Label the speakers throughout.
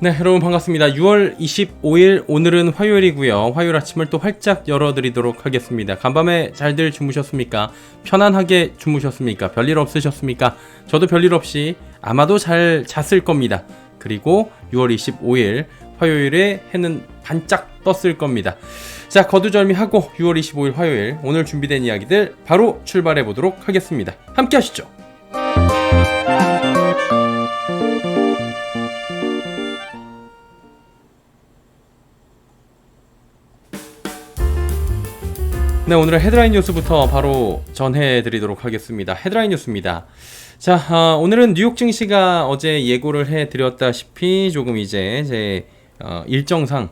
Speaker 1: 네, 여러분 반갑습니다. 6월 25일 오늘은 화요일이고요. 화요일 아침을 또 활짝 열어드리도록 하겠습니다. 간밤에 잘들 주무셨습니까? 편안하게 주무셨습니까? 별일 없으셨습니까? 저도 별일 없이 아마도 잘 잤을 겁니다. 그리고 6월 25일 화요일에 해는 반짝 떴을 겁니다. 자, 거두절미하고 6월 25일 화요일 오늘 준비된 이야기들 바로 출발해 보도록 하겠습니다. 함께 하시죠. 네, 오늘의 헤드라인 뉴스부터 바로 전해드리도록 하겠습니다. 헤드라인 뉴스입니다. 자, 오늘은 뉴욕 증시가 어제 예고를 해드렸다시피 조금 이제 제 일정상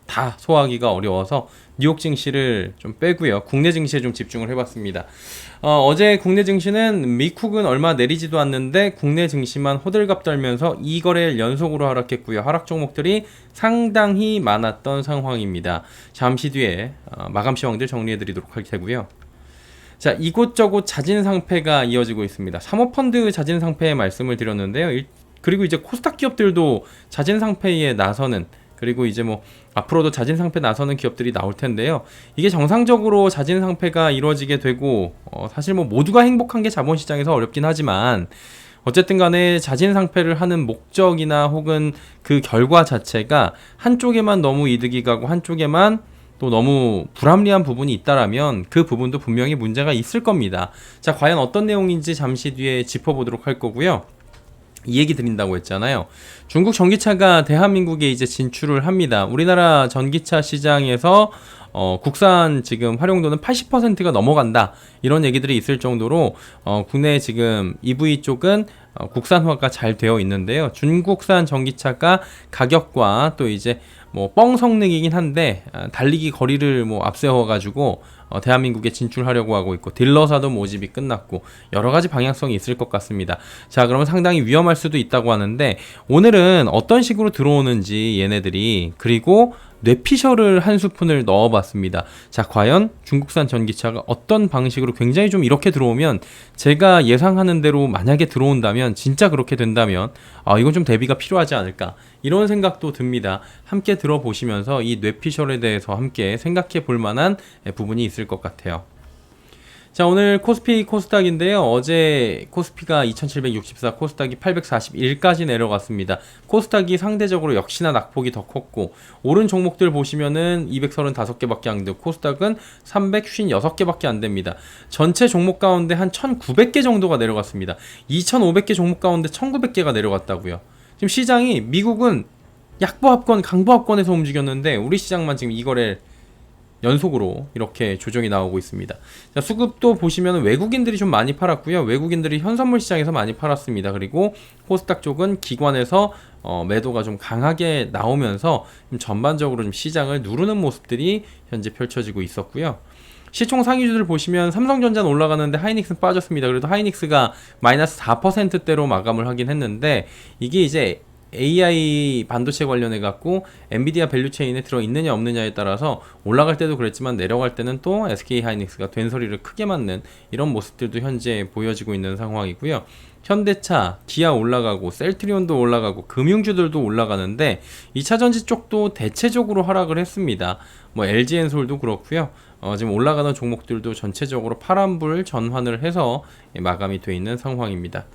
Speaker 1: 다 소화하기가 어려워서 뉴욕 증시를 좀 빼고요. 국내 증시에 좀 집중을 해봤습니다. 어제 국내 증시는 미국은 얼마 내리지도 않는데 국내 증시만 호들갑 떨면서 2거래일 연속으로 하락했고요. 하락 종목들이 상당히 많았던 상황입니다. 잠시 뒤에 마감 시황들 정리해드리도록 할 테고요. 자, 이곳저곳 자진 상패가 이어지고 있습니다. 사모펀드 자진 상패 말씀을 드렸는데요. 그리고 이제 코스닥 기업들도 자진 상패에 나서는, 그리고 이제 뭐 앞으로도 자진 상패 나서는 기업들이 나올 텐데요. 이게 정상적으로 자진 상패가 이루어지게 되고 사실 뭐 모두가 행복한 게 자본시장에서 어렵긴 하지만 어쨌든 간에 자진 상패를 하는 목적이나 혹은 그 결과 자체가 한쪽에만 너무 이득이 가고 한쪽에만 또 너무 불합리한 부분이 있다라면 그 부분도 분명히 문제가 있을 겁니다. 자, 과연 어떤 내용인지 잠시 뒤에 짚어보도록 할 거고요. 이 얘기 드린다고 했잖아요. 중국 전기차가 대한민국에 이제 진출을 합니다. 우리나라 전기차 시장에서 국산 지금 활용도는 80%가 넘어간다, 이런 얘기들이 있을 정도로 국내 지금 EV 쪽은 국산화가 잘 되어 있는데요. 중국산 전기차가 가격과 또 이제 뭐 뻥 성능이긴 한데 달리기 거리를 뭐 앞세워가지고 대한민국에 진출하려고 하고 있고, 딜러사도 모집이 끝났고 여러 가지 방향성이 있을 것 같습니다. 자, 그러면 상당히 위험할 수도 있다고 하는데 오늘은 어떤 식으로 들어오는지 얘네들이, 그리고 뇌피셜을 한 스푼을 넣어봤습니다. 자, 과연 중국산 전기차가 어떤 방식으로 굉장히 좀 이렇게 들어오면, 제가 예상하는 대로 만약에 들어온다면, 진짜 그렇게 된다면 이건 좀 대비가 필요하지 않을까, 이런 생각도 듭니다. 함께 들어보시면서 이 뇌피셜에 대해서 함께 생각해 볼 만한 부분이 있을 것 같아요. 자, 오늘 코스피 코스닥인데요. 어제 코스피가 2764, 코스닥이 841까지 내려갔습니다. 코스닥이 상대적으로 역시나 낙폭이 더 컸고, 오른 종목들 보시면은 235개밖에 안 되고 코스닥은 356개밖에 안 됩니다. 전체 종목 가운데 한 1900개 정도가 내려갔습니다. 2500개 종목 가운데 1900개가 내려갔다고요. 지금 시장이, 미국은 약보합권, 강보합권에서 움직였는데 우리 시장만 지금 이거를 연속으로 이렇게 조정이 나오고 있습니다. 자, 수급도 보시면 외국인들이 좀 많이 팔았고요. 외국인들이 현선물 시장에서 많이 팔았습니다. 그리고 코스닥 쪽은 기관에서 매도가 좀 강하게 나오면서 좀 전반적으로 좀 시장을 누르는 모습들이 현재 펼쳐지고 있었고요. 시총 상위주들 보시면 삼성전자는 올라가는데 하이닉스는 빠졌습니다. 그래도 하이닉스가 마이너스 4%대로 마감을 하긴 했는데, 이게 이제 AI 반도체 관련해 갖고 엔비디아 밸류체인에 들어 있느냐 없느냐에 따라서 올라갈 때도 그랬지만 내려갈 때는 또 SK 하이닉스가 된소리를 크게 맞는 이런 모습들도 현재 보여지고 있는 상황이고요. 현대차, 기아 올라가고 셀트리온도 올라가고 금융주들도 올라가는데 2차전지 쪽도 대체적으로 하락을 했습니다. 뭐 LG엔솔도 그렇고요. 지금 올라가는 종목들도 전체적으로 파란불 전환을 해서 마감이 되어 있는 상황입니다.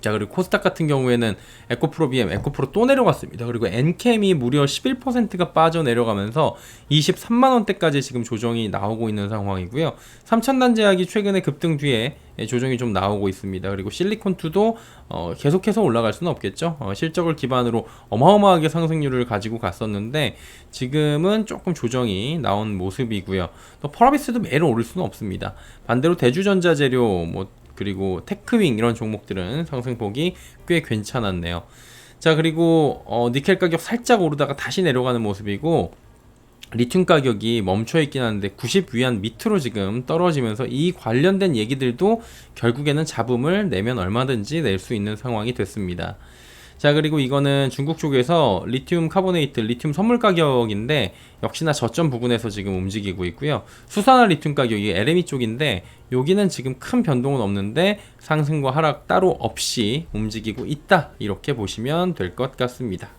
Speaker 1: 자, 그리고 코스닥 같은 경우에는 에코프로 BM, 에코프로 또 내려갔습니다. 그리고 엔캠이 무려 11%가 빠져 내려가면서 23만원대까지 지금 조정이 나오고 있는 상황이고요. 삼천단제약이 최근에 급등 뒤에 조정이 좀 나오고 있습니다. 그리고 실리콘2도 계속해서 올라갈 수는 없겠죠. 실적을 기반으로 어마어마하게 상승률을 가지고 갔었는데 지금은 조금 조정이 나온 모습이고요. 또 펄어비스도 매일 오를 수는 없습니다. 반대로 대주전자재료, 그리고 테크윙 이런 종목들은 상승폭이 꽤 괜찮았네요. 자, 그리고 니켈 가격 살짝 오르다가 다시 내려가는 모습이고, 리튬 가격이 멈춰 있긴 한데 90위안 밑으로 지금 떨어지면서 이 관련된 얘기들도 결국에는 잡음을 내면 얼마든지 낼 수 있는 상황이 됐습니다. 자, 그리고 이거는 중국 쪽에서 리튬 카보네이트, 리튬 선물 가격인데 역시나 저점 부근에서 지금 움직이고 있고요. 수산화 리튬 가격이 LME 쪽인데 여기는 지금 큰 변동은 없는데 상승과 하락 따로 없이 움직이고 있다. 이렇게 보시면 될 것 같습니다.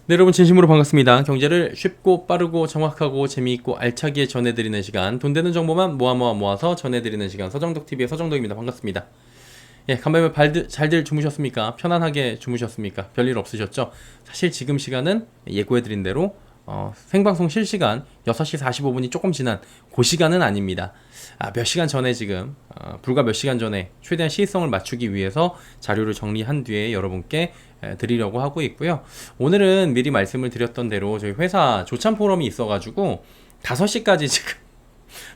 Speaker 1: 네, 여러분 진심으로 반갑습니다. 경제를 쉽고 빠르고 정확하고 재미있고 알차게 전해드리는 시간, 돈 되는 정보만 모아서 전해드리는 시간, 서정덕TV의 서정덕입니다. 반갑습니다. 예, 간밤에 잘들 주무셨습니까? 편안하게 주무셨습니까? 별일 없으셨죠? 사실 지금 시간은 예고해드린 대로 생방송 실시간 6시 45분이 조금 지난 그 시간은 아닙니다. 몇 시간 전에 지금 불과 몇 시간 전에 최대한 시의성을 맞추기 위해서 자료를 정리한 뒤에 여러분께 드리려고 하고 있고요. 오늘은 미리 말씀을 드렸던 대로 저희 회사 조찬 포럼이 있어가지고 5시까지 지금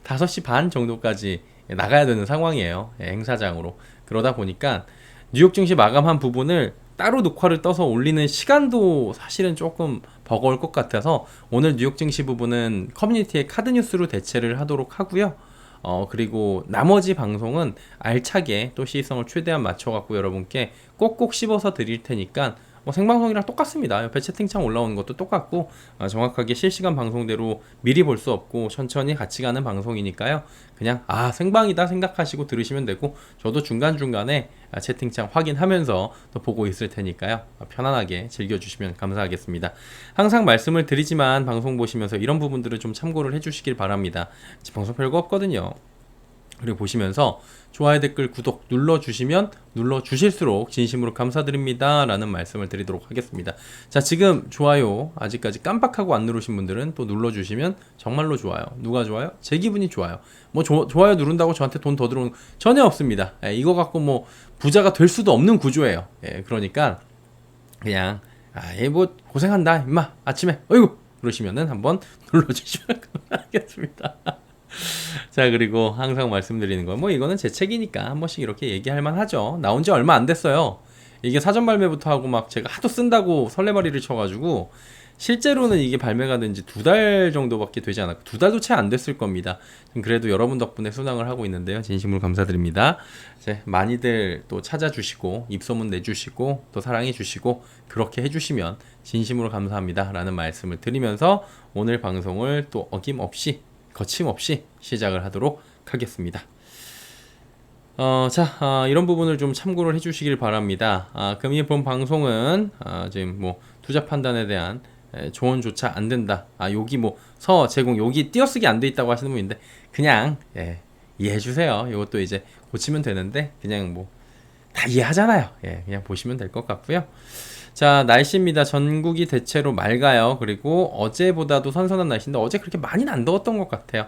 Speaker 1: 5시 반 정도까지 나가야 되는 상황이에요. 행사장으로. 그러다 보니까 뉴욕 증시 마감한 부분을 따로 녹화를 떠서 올리는 시간도 사실은 조금 버거울 것 같아서 오늘 뉴욕 증시 부분은 커뮤니티의 카드 뉴스로 대체를 하도록 하고요. 그리고 나머지 방송은 알차게 또 시의성을 최대한 맞춰갖고 여러분께 꼭꼭 씹어서 드릴 테니까 뭐 생방송이랑 똑같습니다. 옆에 채팅창 올라오는 것도 똑같고 정확하게 실시간 방송대로 미리 볼 수 없고 천천히 같이 가는 방송이니까요. 그냥 생방이다 생각하시고 들으시면 되고 저도 중간중간에 채팅창 확인하면서 또 보고 있을 테니까요. 편안하게 즐겨주시면 감사하겠습니다. 항상 말씀을 드리지만 방송 보시면서 이런 부분들을 좀 참고를 해주시길 바랍니다. 방송 별거 없거든요. 그리고 보시면서 좋아요, 댓글, 구독 눌러주시면 눌러주실수록 진심으로 감사드립니다 라는 말씀을 드리도록 하겠습니다. 자, 지금 좋아요 아직까지 깜빡하고 안 누르신 분들은 또 눌러주시면 정말로 좋아요. 누가 좋아요? 제 기분이 좋아요. 뭐 좋아요 누른다고 저한테 돈 더 들어오는 전혀 없습니다. 이거 갖고 뭐 부자가 될 수도 없는 구조예요. 그러니까 그냥 뭐 고생한다 임마 아침에 어이구 그러시면은 한번 눌러주시면 감사하겠습니다. 자, 그리고 항상 말씀드리는 건 뭐 이거는 제 책이니까 한 번씩 이렇게 얘기할 만하죠. 나온 지 얼마 안 됐어요. 이게 사전 발매부터 하고 막 제가 하도 쓴다고 설레발이를 쳐가지고 실제로는 이게 발매가 된 지 2달 정도밖에 되지 않았고 2달도 채 안 됐을 겁니다. 그래도 여러분 덕분에 수강을 하고 있는데요. 진심으로 감사드립니다. 이제 많이들 또 찾아주시고 입소문 내주시고 또 사랑해주시고 그렇게 해주시면 진심으로 감사합니다 라는 말씀을 드리면서 오늘 방송을 또 어김없이 거침없이 시작을 하도록 하겠습니다. 이런 부분을 좀 참고를 해주시길 바랍니다. 그럼 이번 방송은 지금 뭐 투자 판단에 대한 조언조차 안 된다. 여기 뭐 서 제공 여기 띄어쓰기 안 돼 있다고 하시는 분인데 그냥 이해해 주세요. 이것도 이제 고치면 되는데 그냥 뭐 다 이해하잖아요. 그냥 보시면 될 것 같고요. 자, 날씨입니다. 전국이 대체로 맑아요. 그리고 어제보다도 선선한 날씨인데 어제 그렇게 많이는 안 더웠던 것 같아요.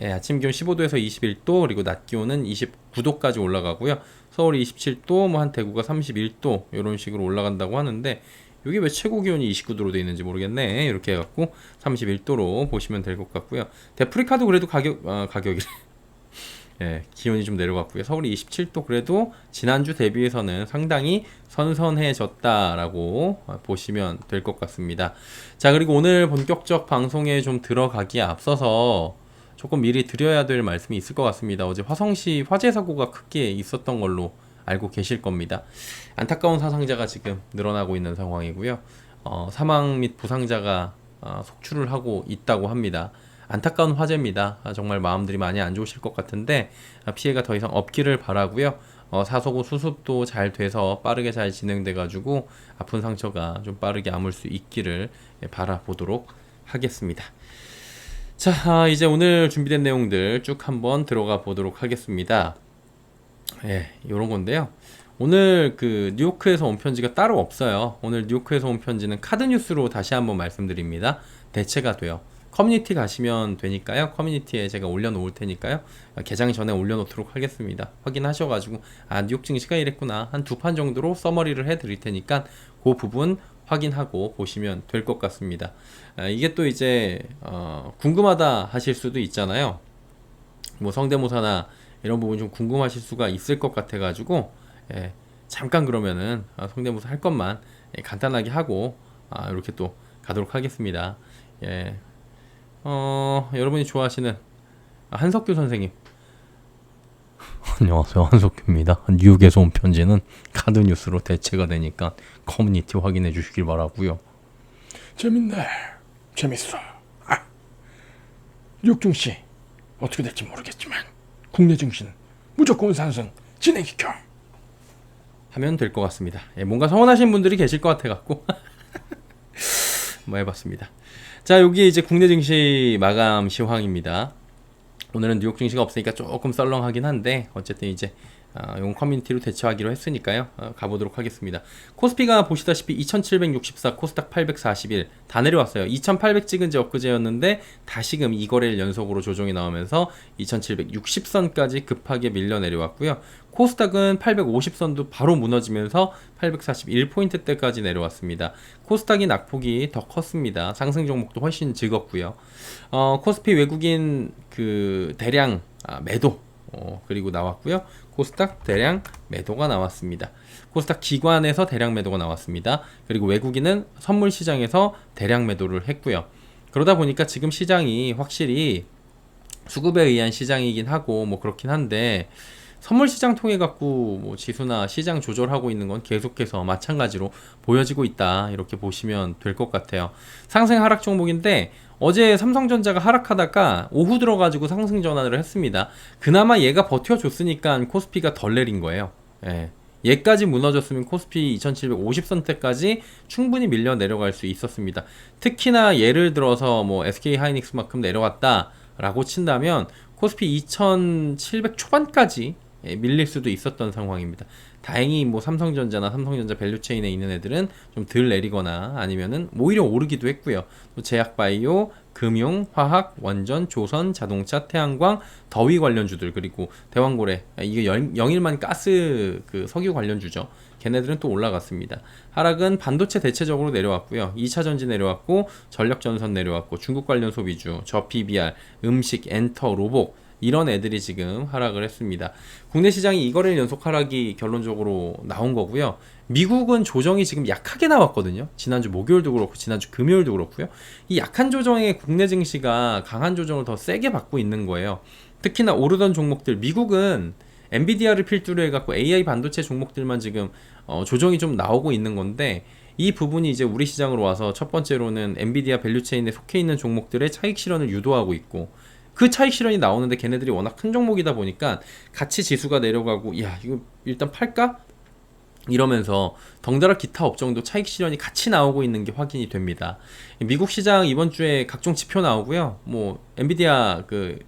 Speaker 1: 아침 기온 15도에서 21도, 그리고 낮 기온은 29도까지 올라가고요. 서울이 27도, 한 대구가 31도 이런 식으로 올라간다고 하는데 여기 왜 최고 기온이 29도로 되어 있는지 모르겠네. 이렇게 해갖고 31도로 보시면 될 것 같고요. 데프리카도 그래도 가격이 기온이 좀 내려갔고요. 서울이 27도 그래도 지난주 대비해서는 상당히 선선해졌다라고 보시면 될 것 같습니다. 자, 그리고 오늘 본격적 방송에 좀 들어가기에 앞서서 조금 미리 드려야 될 말씀이 있을 것 같습니다. 어제 화성시 화재 사고가 크게 있었던 걸로 알고 계실 겁니다. 안타까운 사상자가 지금 늘어나고 있는 상황이고요. 사망 및 부상자가 속출을 하고 있다고 합니다. 안타까운 화재입니다. 정말 마음들이 많이 안 좋으실 것 같은데 피해가 더 이상 없기를 바라고요. 사소고 수습도 잘 돼서 빠르게 잘 진행돼 가지고 아픈 상처가 좀 빠르게 아물 수 있기를 바라보도록 하겠습니다. 자, 이제 오늘 준비된 내용들 쭉 한번 들어가 보도록 하겠습니다. 요런 건데요. 오늘 그 뉴요크에서 온 편지가 따로 없어요. 오늘 뉴요크에서 온 편지는 카드 뉴스로 다시 한번 말씀드립니다. 대체가 돼요. 커뮤니티 가시면 되니까요. 커뮤니티에 제가 올려놓을 테니까요. 개장 전에 올려놓도록 하겠습니다. 확인하셔가지고 뉴욕 증시가 이랬구나. 한 2판 정도로 서머리를 해드릴 테니까 그 부분 확인하고 보시면 될 것 같습니다. 이게 또 이제 궁금하다 하실 수도 있잖아요. 뭐 성대모사나 이런 부분 좀 궁금하실 수가 있을 것 같아가지고 잠깐 그러면은 성대모사 할 것만 간단하게 하고 이렇게 또 가도록 하겠습니다. 여러분이 좋아하시는 한석규 선생님.
Speaker 2: 안녕하세요, 한석규입니다. 뉴욕에서 온 편지는 카드 뉴스로 대체가 되니까 커뮤니티 확인해 주시길 바라고요.
Speaker 3: 재밌네. 재밌어. 뉴욕 증시 어떻게 될지 모르겠지만 국내 증시는 무조건 상승 진행시켜.
Speaker 1: 하면 될 것 같습니다. 뭔가 서운하신 분들이 계실 것 같아갖고 뭐 해봤습니다. 자, 여기 이제 국내 증시 마감 시황입니다. 오늘은 뉴욕 증시가 없으니까 조금 썰렁하긴 한데 어쨌든 이제 이건 커뮤니티로 대처하기로 했으니까요. 가보도록 하겠습니다. 코스피가 보시다시피 2764, 코스닥 841 다 내려왔어요. 2800 찍은 지 엊그제였는데 다시금 2거래일 연속으로 조정이 나오면서 2760선까지 급하게 밀려 내려왔고요. 코스닥은 850선도 바로 무너지면서 841포인트대까지 내려왔습니다. 코스닥이 낙폭이 더 컸습니다. 상승 종목도 훨씬 즐겁고요. 코스피 외국인 그 대량 매도 그리고 나왔고요. 코스닥 대량 매도가 나왔습니다. 코스닥 기관에서 대량 매도가 나왔습니다. 그리고 외국인은 선물 시장에서 대량 매도를 했고요. 그러다 보니까 지금 시장이 확실히 수급에 의한 시장이긴 하고 뭐 그렇긴 한데 선물 시장 통해 갖고 뭐 지수나 시장 조절하고 있는 건 계속해서 마찬가지로 보여지고 있다, 이렇게 보시면 될 것 같아요. 상승 하락 종목인데 어제 삼성전자가 하락하다가 오후 들어가지고 상승 전환을 했습니다. 그나마 얘가 버텨줬으니까 코스피가 덜 내린 거예요. 얘까지 무너졌으면 코스피 2750선대까지 충분히 밀려 내려갈 수 있었습니다. 특히나 예를 들어서 뭐 SK 하이닉스만큼 내려왔다 라고 친다면 코스피 2700 초반까지 밀릴 수도 있었던 상황입니다. 다행히 뭐 삼성전자나 삼성전자 밸류체인에 있는 애들은 좀 덜 내리거나 아니면은 오히려 오르기도 했고요. 또 제약바이오, 금융, 화학, 원전, 조선, 자동차, 태양광, 더위 관련주들, 그리고 대왕고래, 이게 영일만 가스 그 석유 관련주죠. 걔네들은 또 올라갔습니다. 하락은 반도체 대체적으로 내려왔고요. 2차 전지 내려왔고, 전력전선 내려왔고, 중국 관련 소비주, 저 PBR, 음식, 엔터, 로봇, 이런 애들이 지금 하락을 했습니다. 국내 시장이 2거래일 연속 하락이 결론적으로 나온 거고요. 미국은 조정이 지금 약하게 나왔거든요. 지난주 목요일도 그렇고 지난주 금요일도 그렇고요. 이 약한 조정에 국내 증시가 강한 조정을 더 세게 받고 있는 거예요. 특히나 오르던 종목들, 미국은 엔비디아를 필두로 해갖고 AI 반도체 종목들만 지금 조정이 좀 나오고 있는 건데, 이 부분이 이제 우리 시장으로 와서 첫 번째로는 엔비디아 밸류체인에 속해 있는 종목들의 차익 실현을 유도하고 있고, 그 차익 실현이 나오는데 걔네들이 워낙 큰 종목이다 보니까 같이 지수가 내려가고, 야 이거 일단 팔까? 이러면서 덩달아 기타 업종도 차익 실현이 같이 나오고 있는 게 확인이 됩니다. 미국 시장 이번 주에 각종 지표 나오고요. 뭐 엔비디아 그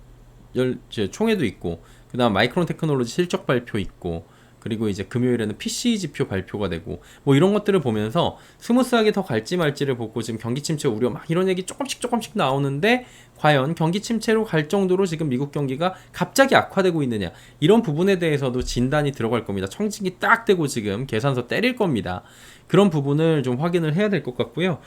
Speaker 1: 총회도 있고, 그다음 마이크론 테크놀로지 실적 발표 있고, 그리고 이제 금요일에는 PC 지표 발표가 되고, 뭐 이런 것들을 보면서 스무스하게 더 갈지 말지를 보고, 지금 경기 침체 우려 막 이런 얘기 조금씩 나오는데, 과연 경기 침체로 갈 정도로 지금 미국 경기가 갑자기 악화되고 있느냐, 이런 부분에 대해서도 진단이 들어갈 겁니다. 청진기 딱 대고 지금 계산서 때릴 겁니다. 그런 부분을 좀 확인을 해야 될 것 같고요.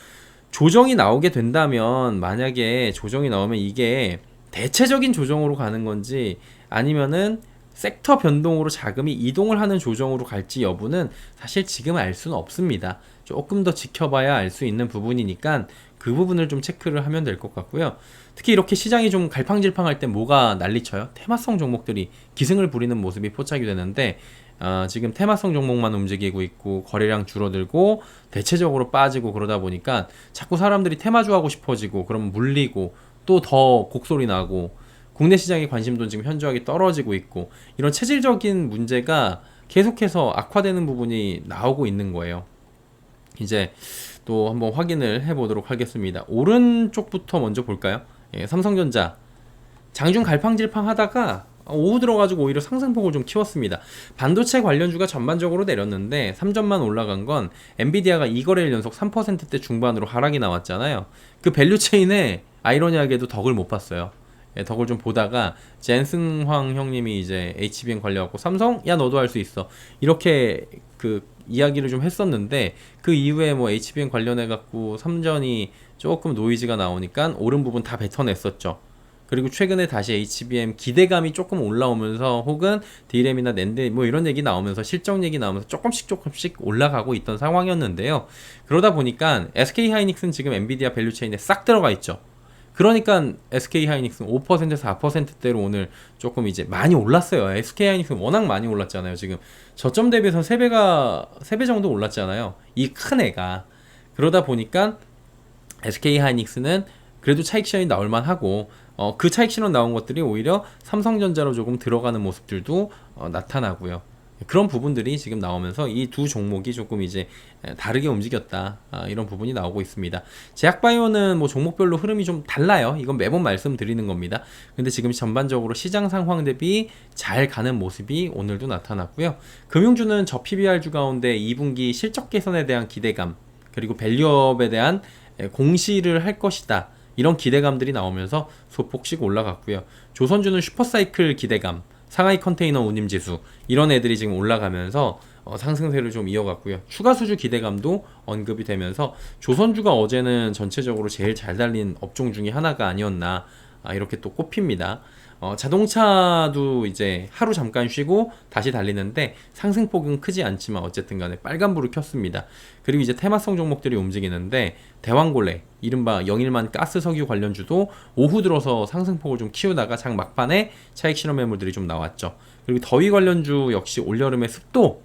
Speaker 1: 조정이 나오게 된다면, 만약에 조정이 나오면 이게 대체적인 조정으로 가는 건지 아니면은 섹터 변동으로 자금이 이동을 하는 조정으로 갈지 여부는 사실 지금 알 수는 없습니다. 조금 더 지켜봐야 알 수 있는 부분이니까 그 부분을 좀 체크를 하면 될 것 같고요. 특히 이렇게 시장이 좀 갈팡질팡할 때 뭐가 난리쳐요? 테마성 종목들이 기승을 부리는 모습이 포착이 되는데, 지금 테마성 종목만 움직이고 있고 거래량 줄어들고 대체적으로 빠지고, 그러다 보니까 자꾸 사람들이 테마주 하고 싶어지고, 그러면 물리고 또 더 곡소리 나고, 국내 시장의 관심도 지금 현저하게 떨어지고 있고, 이런 체질적인 문제가 계속해서 악화되는 부분이 나오고 있는 거예요. 이제 또 한번 확인을 해보도록 하겠습니다. 오른쪽부터 먼저 볼까요? 삼성전자 장중 갈팡질팡 하다가 오후 들어가지고 오히려 상승폭을 좀 키웠습니다. 반도체 관련주가 전반적으로 내렸는데 3점만 올라간 건 엔비디아가 2거래일 연속 3%대 중반으로 하락이 나왔잖아요. 그 밸류체인에 아이러니하게도 덕을 못 봤어요. 덕을 좀 보다가 젠슨황 형님이 이제 HBM 관련해갖고 삼성? 야 너도 할 수 있어, 이렇게 그 이야기를 좀 했었는데, 그 이후에 뭐 HBM 관련해갖고 삼전이 조금 노이즈가 나오니까 오른 부분 다 뱉어냈었죠. 그리고 최근에 다시 HBM 기대감이 조금 올라오면서, 혹은 D램이나 낸드 뭐 이런 얘기 나오면서, 실적 얘기 나오면서 조금씩 올라가고 있던 상황이었는데요. 그러다 보니까 SK 하이닉스는 지금 엔비디아 밸류체인에 싹 들어가 있죠. 그러니까 SK 하이닉스는 5%에서 4%대로 오늘 조금 이제 많이 올랐어요. SK 하이닉스는 워낙 많이 올랐잖아요. 지금 저점 대비해서 3배 정도 올랐잖아요. 이 큰 애가. 그러다 보니까 SK 하이닉스는 그래도 차익 실현이 나올 만하고 그 차익 실현 나온 것들이 오히려 삼성전자로 조금 들어가는 모습들도 나타나고요. 그런 부분들이 지금 나오면서 이 두 종목이 조금 이제 다르게 움직였다, 이런 부분이 나오고 있습니다. 제약바이오는 뭐 종목별로 흐름이 좀 달라요. 이건 매번 말씀드리는 겁니다. 근데 지금 전반적으로 시장 상황 대비 잘 가는 모습이 오늘도 나타났고요. 금융주는 저 PBR주 가운데 2분기 실적 개선에 대한 기대감, 그리고 밸류업에 대한 공시를 할 것이다, 이런 기대감들이 나오면서 소폭씩 올라갔고요. 조선주는 슈퍼사이클 기대감, 상하이 컨테이너 운임지수, 이런 애들이 지금 올라가면서 상승세를 좀 이어갔고요. 추가 수주 기대감도 언급이 되면서 조선주가 어제는 전체적으로 제일 잘 달린 업종 중에 하나가 아니었나, 이렇게 또 꼽힙니다. 자동차도 이제 하루 잠깐 쉬고 다시 달리는데 상승폭은 크지 않지만 어쨌든 간에 빨간불을 켰습니다. 그리고 이제 테마성 종목들이 움직이는데 대왕골레, 이른바 영일만 가스 석유 관련주도 오후 들어서 상승폭을 좀 키우다가 장 막판에 차익 실현 매물들이 좀 나왔죠. 그리고 더위 관련주 역시 올여름에 습도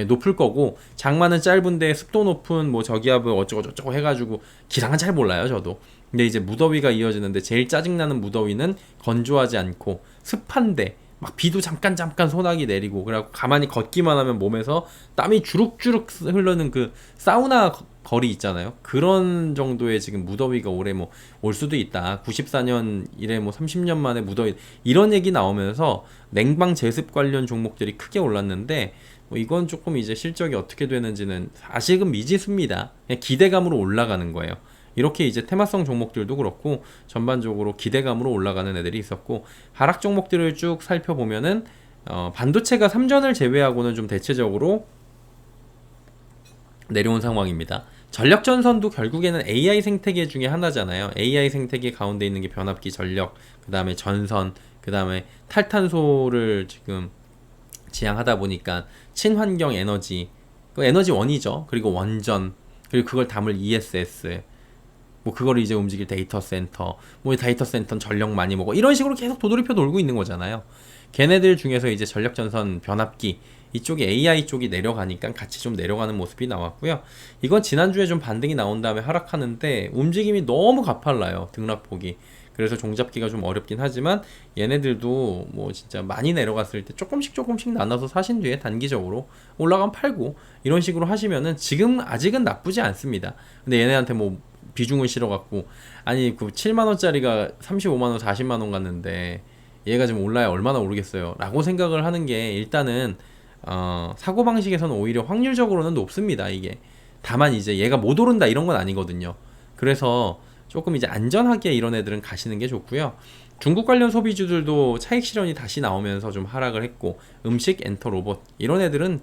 Speaker 1: 높을 거고, 장마는 짧은데 습도 높은 뭐 저기압을 어쩌고저쩌고 해가지고 기상은 잘 몰라요 저도. 근데 이제 무더위가 이어지는데 제일 짜증나는 무더위는 건조하지 않고 습한데 막 비도 잠깐 소나기 내리고, 그래갖고 가만히 걷기만 하면 몸에서 땀이 주룩주룩 흐르는 그 사우나 거리 있잖아요. 그런 정도의 지금 무더위가 올해 뭐 올 수도 있다. 94년 이래 뭐 30년 만에 무더위, 이런 얘기 나오면서 냉방 제습 관련 종목들이 크게 올랐는데, 뭐 이건 조금 이제 실적이 어떻게 되는지는 아직은 미지수입니다. 그냥 기대감으로 올라가는 거예요. 이렇게 이제 테마성 종목들도 그렇고 전반적으로 기대감으로 올라가는 애들이 있었고, 하락 종목들을 쭉 살펴보면은 반도체가 삼전을 제외하고는 좀 대체적으로 내려온 상황입니다. 전력전선도 결국에는 AI 생태계 중에 하나잖아요. AI 생태계 가운데 있는 게 변압기, 전력, 그 다음에 전선, 그 다음에 탈탄소를 지금 지향하다 보니까 친환경 에너지, 그 에너지 원이죠. 그리고 원전, 그리고 그걸 담을 ESS, 뭐 그거를 이제 움직일 데이터 센터, 뭐 데이터 센터는 전력 많이 먹어, 이런 식으로 계속 도돌이표 돌고 있는 거잖아요. 걔네들 중에서 이제 전력전선, 변압기 이쪽이 AI 쪽이 내려가니까 같이 좀 내려가는 모습이 나왔고요. 이건 지난주에 좀 반등이 나온 다음에 하락하는데 움직임이 너무 가팔라요, 등락폭이. 그래서 종잡기가 좀 어렵긴 하지만 얘네들도 뭐 진짜 많이 내려갔을 때 조금씩 나눠서 사신 뒤에 단기적으로 올라가면 팔고, 이런 식으로 하시면은 지금 아직은 나쁘지 않습니다. 근데 얘네한테 뭐 비중을 실어갖고, 아니 그 7만원짜리가 35만원 40만원 갔는데 얘가 지금 올라야 얼마나 오르겠어요 라고 생각을 하는 게, 일단은 사고방식에서는 오히려 확률적으로는 높습니다. 이게 다만 이제 얘가 못 오른다 이런 건 아니거든요. 그래서 조금 이제 안전하게 이런 애들은 가시는 게 좋고요. 중국 관련 소비주들도 차익 실현이 다시 나오면서 좀 하락을 했고, 음식, 엔터, 로봇 이런 애들은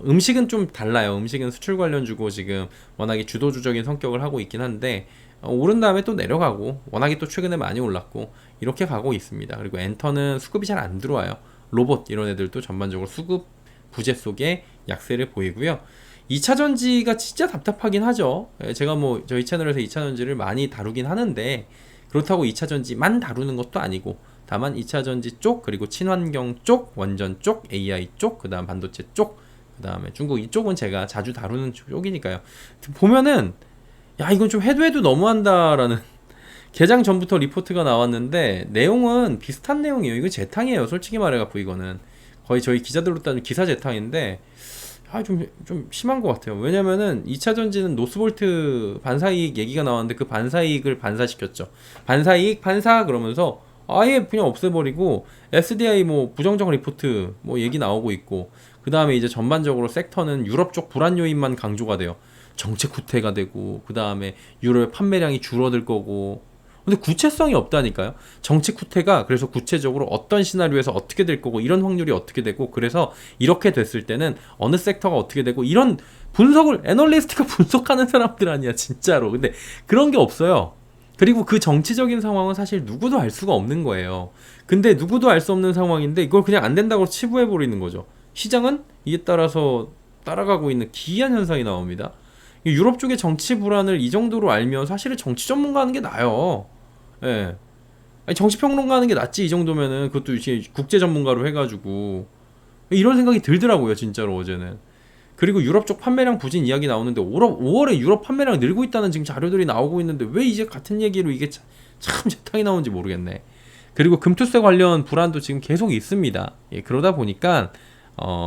Speaker 1: 음식은 좀 달라요. 음식은 수출 관련주고 지금 워낙에 주도주적인 성격을 하고 있긴 한데 오른 다음에 또 내려가고, 워낙에 또 최근에 많이 올랐고 이렇게 가고 있습니다. 그리고 엔터는 수급이 잘 안 들어와요. 로봇 이런 애들도 전반적으로 수급 부재 속에 약세를 보이고요. 2차전지가 진짜 답답하긴 하죠. 제가 뭐 저희 채널에서 2차전지를 많이 다루긴 하는데, 그렇다고 2차전지만 다루는 것도 아니고, 다만 2차전지 쪽, 그리고 친환경 쪽, 원전 쪽, AI 쪽, 그 다음 반도체 쪽, 그 다음에 중국 이쪽은 제가 자주 다루는 쪽이니까요. 보면은 야 이건 좀 해도 너무한다라는 개장 전부터 리포트가 나왔는데 내용은 비슷한 내용이에요. 이거 재탕이에요. 솔직히 말해갖고 이거는 거의 저희 기자들로 따지면 기사 재탕인데, 좀 심한 것 같아요. 왜냐면은 2차전지는 노스볼트 반사이익 얘기가 나왔는데 그 반사이익을 반사시켰죠. 반사이익 반사 그러면서 아예 그냥 없애버리고, SDI 뭐 부정적 리포트 뭐 얘기 나오고 있고, 그 다음에 이제 전반적으로 섹터는 유럽 쪽 불안 요인만 강조가 돼요. 정책 후퇴가 되고, 그 다음에 유럽의 판매량이 줄어들 거고. 근데 구체성이 없다니까요. 정책 후퇴가 그래서 구체적으로 어떤 시나리오에서 어떻게 될 거고, 이런 확률이 어떻게 되고, 그래서 이렇게 됐을 때는 어느 섹터가 어떻게 되고, 이런 분석을 애널리스트가 분석하는 사람들 아니야 진짜로. 근데 그런 게 없어요. 그리고 그 정치적인 상황은 사실 누구도 알 수가 없는 거예요. 근데 누구도 알 수 없는 상황인데 이걸 그냥 안 된다고 치부해 버리는 거죠. 시장은 이에 따라서 따라가고 있는 기이한 현상이 나옵니다. 유럽 쪽의 정치 불안을 이 정도로 알면 사실은 정치 전문가 하는 게 나아요. 예. 아니, 정치평론가 하는 게 낫지 이 정도면은. 그것도 이제 국제 전문가로 해가지고 이런 생각이 들더라고요 진짜로 어제는. 그리고 유럽 쪽 판매량 부진 이야기 나오는데 5월에 유럽 판매량 늘고 있다는 지금 자료들이 나오고 있는데 왜 이제 같은 얘기로 이게 참 재탕이 나오는지 모르겠네. 그리고 금투세 관련 불안도 지금 계속 있습니다. 예, 그러다 보니까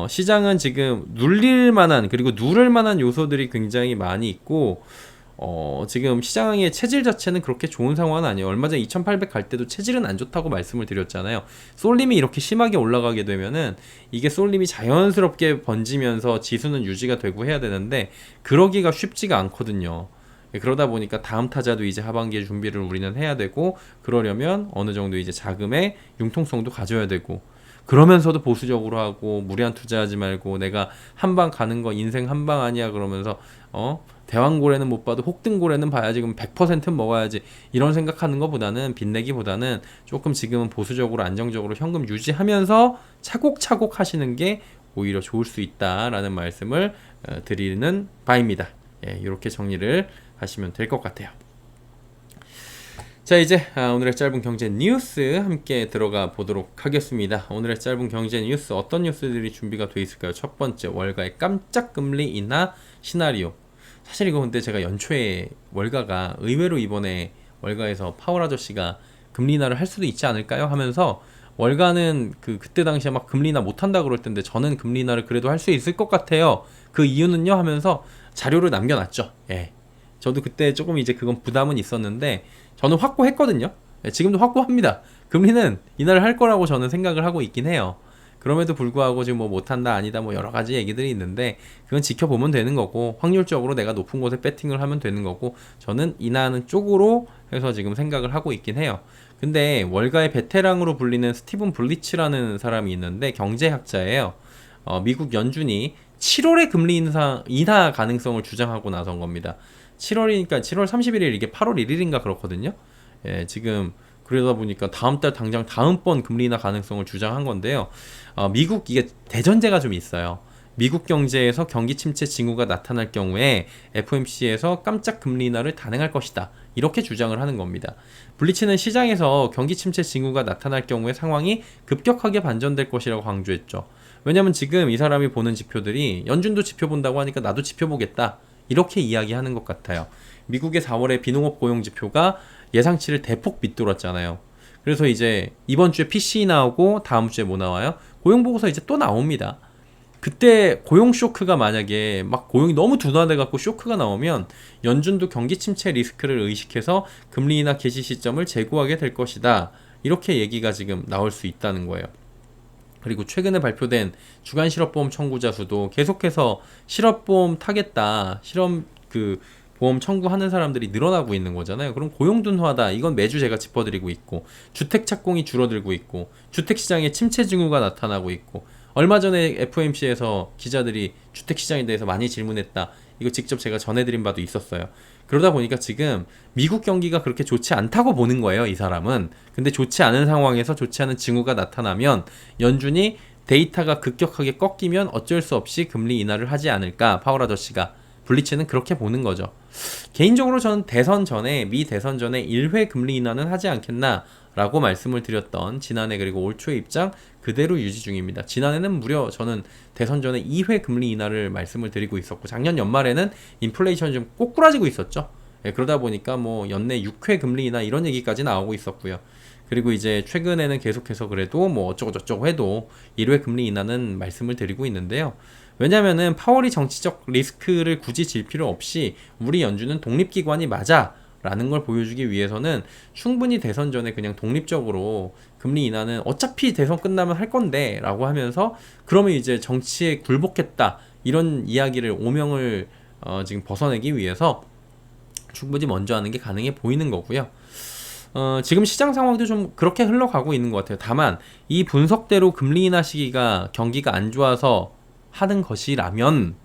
Speaker 1: 시장은 지금 눌릴 만한 그리고 누를 만한 요소들이 굉장히 많이 있고 지금 시장의 체질 자체는 그렇게 좋은 상황은 아니에요. 얼마 전 2800 갈 때도 체질은 안 좋다고 말씀을 드렸잖아요. 쏠림이 이렇게 심하게 올라가게 되면은 이게 쏠림이 자연스럽게 번지면서 지수는 유지가 되고 해야 되는데 그러기가 쉽지가 않거든요. 그러다 보니까 다음 타자도 이제 하반기에 준비를 우리는 해야 되고, 그러려면 어느 정도 이제 자금의 융통성도 가져야 되고, 그러면서도 보수적으로 하고 무리한 투자하지 말고 내가 한 방 가는 거 인생 한 방 아니야 그러면서 대왕고래는 못 봐도 혹등고래는 봐야지, 그럼 100%는 먹어야지, 이런 생각하는 것보다는, 빚내기보다는 조금 지금은 보수적으로 안정적으로 현금 유지하면서 차곡차곡 하시는 게 오히려 좋을 수 있다라는 말씀을 드리는 바입니다. 예, 이렇게 정리를 하시면 될 것 같아요. 자, 이제 오늘의 짧은 경제 뉴스 함께 들어가 보도록 하겠습니다. 오늘의 짧은 경제 뉴스, 어떤 뉴스들이 준비가 돼 있을까요? 첫 번째, 월가의 깜짝 금리 인하 시나리오. 사실 이거 근데 제가 연초에 월가가 의외로 이번에 월가에서 파월 아저씨가 금리 인하를 할 수도 있지 않을까요? 하면서 월가는 그때 당시에 막 금리 인하 못 한다 그럴 텐데 저는 금리 인하를 그래도 할 수 있을 것 같아요. 그 이유는요 하면서 자료를 남겨놨죠. 예. 저도 그때 조금 이제 그건 부담은 있었는데 저는 확고했거든요. 예, 지금도 확고합니다. 금리는 인하를 할 거라고 저는 생각을 하고 있긴 해요. 그럼에도 불구하고 지금 뭐 못한다 아니다 뭐 여러 가지 얘기들이 있는데 그건 지켜보면 되는 거고, 확률적으로 내가 높은 곳에 배팅을 하면 되는 거고, 저는 인하하는 쪽으로 해서 지금 생각을 하고 있긴 해요. 근데 월가의 베테랑으로 불리는 스티븐 블리츠라는 사람이 있는데 경제학자예요. 미국 연준이 7월에 금리 인하 가능성을 주장하고 나선 겁니다. 7월이니까 7월 31일 이게 8월 1일인가 그렇거든요. 예, 지금 그러다 보니까 다음 달 당장 다음번 금리 인하 가능성을 주장한 건데요. 미국 이게 대전제가 좀 있어요. 미국 경제에서 경기 침체 징후가 나타날 경우에 FOMC에서 깜짝 금리 인하를 단행할 것이다, 이렇게 주장을 하는 겁니다. 블리츠는 시장에서 경기 침체 징후가 나타날 경우에 상황이 급격하게 반전될 것이라고 강조했죠. 왜냐면 지금 이 사람이 보는 지표들이 연준도 지표 본다고 하니까 나도 지표 보겠다, 이렇게 이야기하는 것 같아요. 미국의 4월에 비농업 고용 지표가 예상치를 대폭 밑돌았잖아요. 그래서 이제 이번 주에 PCE 나오고 다음 주에 뭐 나와요? 고용 보고서 이제 또 나옵니다. 그때 고용 쇼크가 만약에 막 고용이 너무 둔화돼 갖고 쇼크가 나오면 연준도 경기 침체 리스크를 의식해서 금리 인하 개시 시점을 제고하게 될 것이다, 이렇게 얘기가 지금 나올 수 있다는 거예요. 그리고 최근에 발표된 주간 실업보험 청구자 수도 계속해서 실업보험 타겠다, 보험 청구하는 사람들이 늘어나고 있는 거잖아요. 그럼 고용 둔화다, 이건 매주 제가 짚어드리고 있고, 주택 착공이 줄어들고 있고, 주택시장에 침체 징후가 나타나고 있고, 얼마 전에 FOMC에서 기자들이 주택시장에 대해서 많이 질문했다, 이거 직접 제가 전해드린 바도 있었어요. 그러다 보니까 지금 미국 경기가 그렇게 좋지 않다고 보는 거예요, 이 사람은. 근데 좋지 않은 상황에서 좋지 않은 징후가 나타나면 연준이 데이터가 급격하게 꺾이면 어쩔 수 없이 금리 인하를 하지 않을까, 파월 아저씨가. 블리츠는 그렇게 보는 거죠. 개인적으로 저는 미 대선 전에 1회 금리 인하는 하지 않겠나 라고 말씀을 드렸던 지난해 그리고 올 초의 입장 그대로 유지 중입니다. 지난해는 무려 저는 대선 전에 2회 금리 인하를 말씀을 드리고 있었고, 작년 연말에는 인플레이션이 좀 꼬꾸라지고 있었죠. 예, 그러다 보니까 뭐 연내 6회 금리 인하 이런 얘기까지 나오고 있었고요. 그리고 이제 최근에는 계속해서 그래도 뭐 어쩌고 저쩌고 해도 1회 금리 인하는 말씀을 드리고 있는데요. 왜냐면은 파월이 정치적 리스크를 굳이 질 필요 없이 우리 연준은 독립기관이 맞아 라는 걸 보여주기 위해서는 충분히 대선 전에 그냥 독립적으로 금리 인하는 어차피 대선 끝나면 할 건데 라고 하면서, 그러면 이제 정치에 굴복했다, 이런 이야기를 오명을 지금 벗어내기 위해서 충분히 먼저 하는 게 가능해 보이는 거고요. 지금 시장 상황도 좀 그렇게 흘러가고 있는 것 같아요. 다만 이 분석대로 금리 인하 시기가 경기가 안 좋아서 하는 것이라면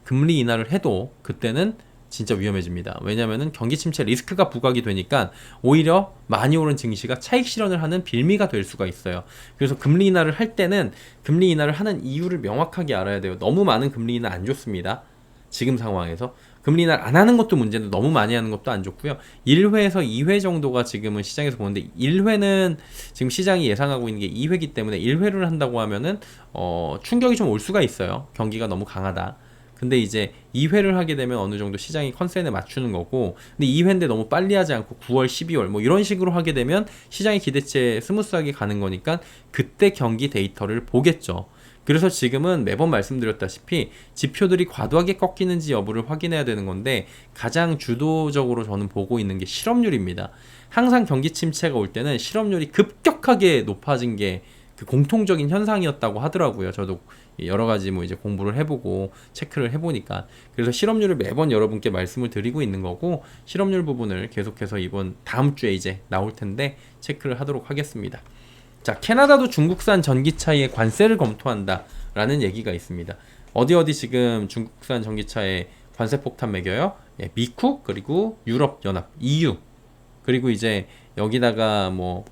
Speaker 1: 금리 인하를 해도 그때는 진짜 위험해집니다. 왜냐면은 경기 침체 리스크가 부각이 되니까 오히려 많이 오른 증시가 차익 실현을 하는 빌미가 될 수가 있어요. 그래서 금리 인하를 할 때는 금리 인하를 하는 이유를 명확하게 알아야 돼요. 너무 많은 금리 인하 안 좋습니다. 지금 상황에서. 금리 인하를 안 하는 것도 문제인데 너무 많이 하는 것도 안 좋고요. 1회에서 2회 정도가 지금은 시장에서 보는데 1회는 지금 시장이 예상하고 있는 게 2회이기 때문에 1회를 한다고 하면은 충격이 좀 올 수가 있어요. 경기가 너무 강하다. 근데 이제 2회를 하게 되면 어느 정도 시장이 컨센에 맞추는 거고, 근데 2회인데 너무 빨리 하지 않고 9월, 12월 뭐 이런 식으로 하게 되면 시장의 기대치에 스무스하게 가는 거니까 그때 경기 데이터를 보겠죠. 그래서 지금은 매번 말씀드렸다시피 지표들이 과도하게 꺾이는지 여부를 확인해야 되는 건데, 가장 주도적으로 저는 보고 있는 게 실업률입니다. 항상 경기 침체가 올 때는 실업률이 급격하게 높아진 게 그 공통적인 현상이었다고 하더라고요. 저도 여러 가지 뭐 이제 공부를 해보고 체크를 해보니까. 그래서 실업률을 매번 여러분께 말씀을 드리고 있는 거고, 실업률 부분을 계속해서 이번 다음 주에 이제 나올 텐데 체크를 하도록 하겠습니다. 자, 캐나다도 중국산 전기차에 관세를 검토한다라는 얘기가 있습니다. 어디 지금 중국산 전기차에 관세 폭탄 매겨요? 예, 미국, 그리고 유럽 연합 EU, 그리고 이제 여기다가 뭐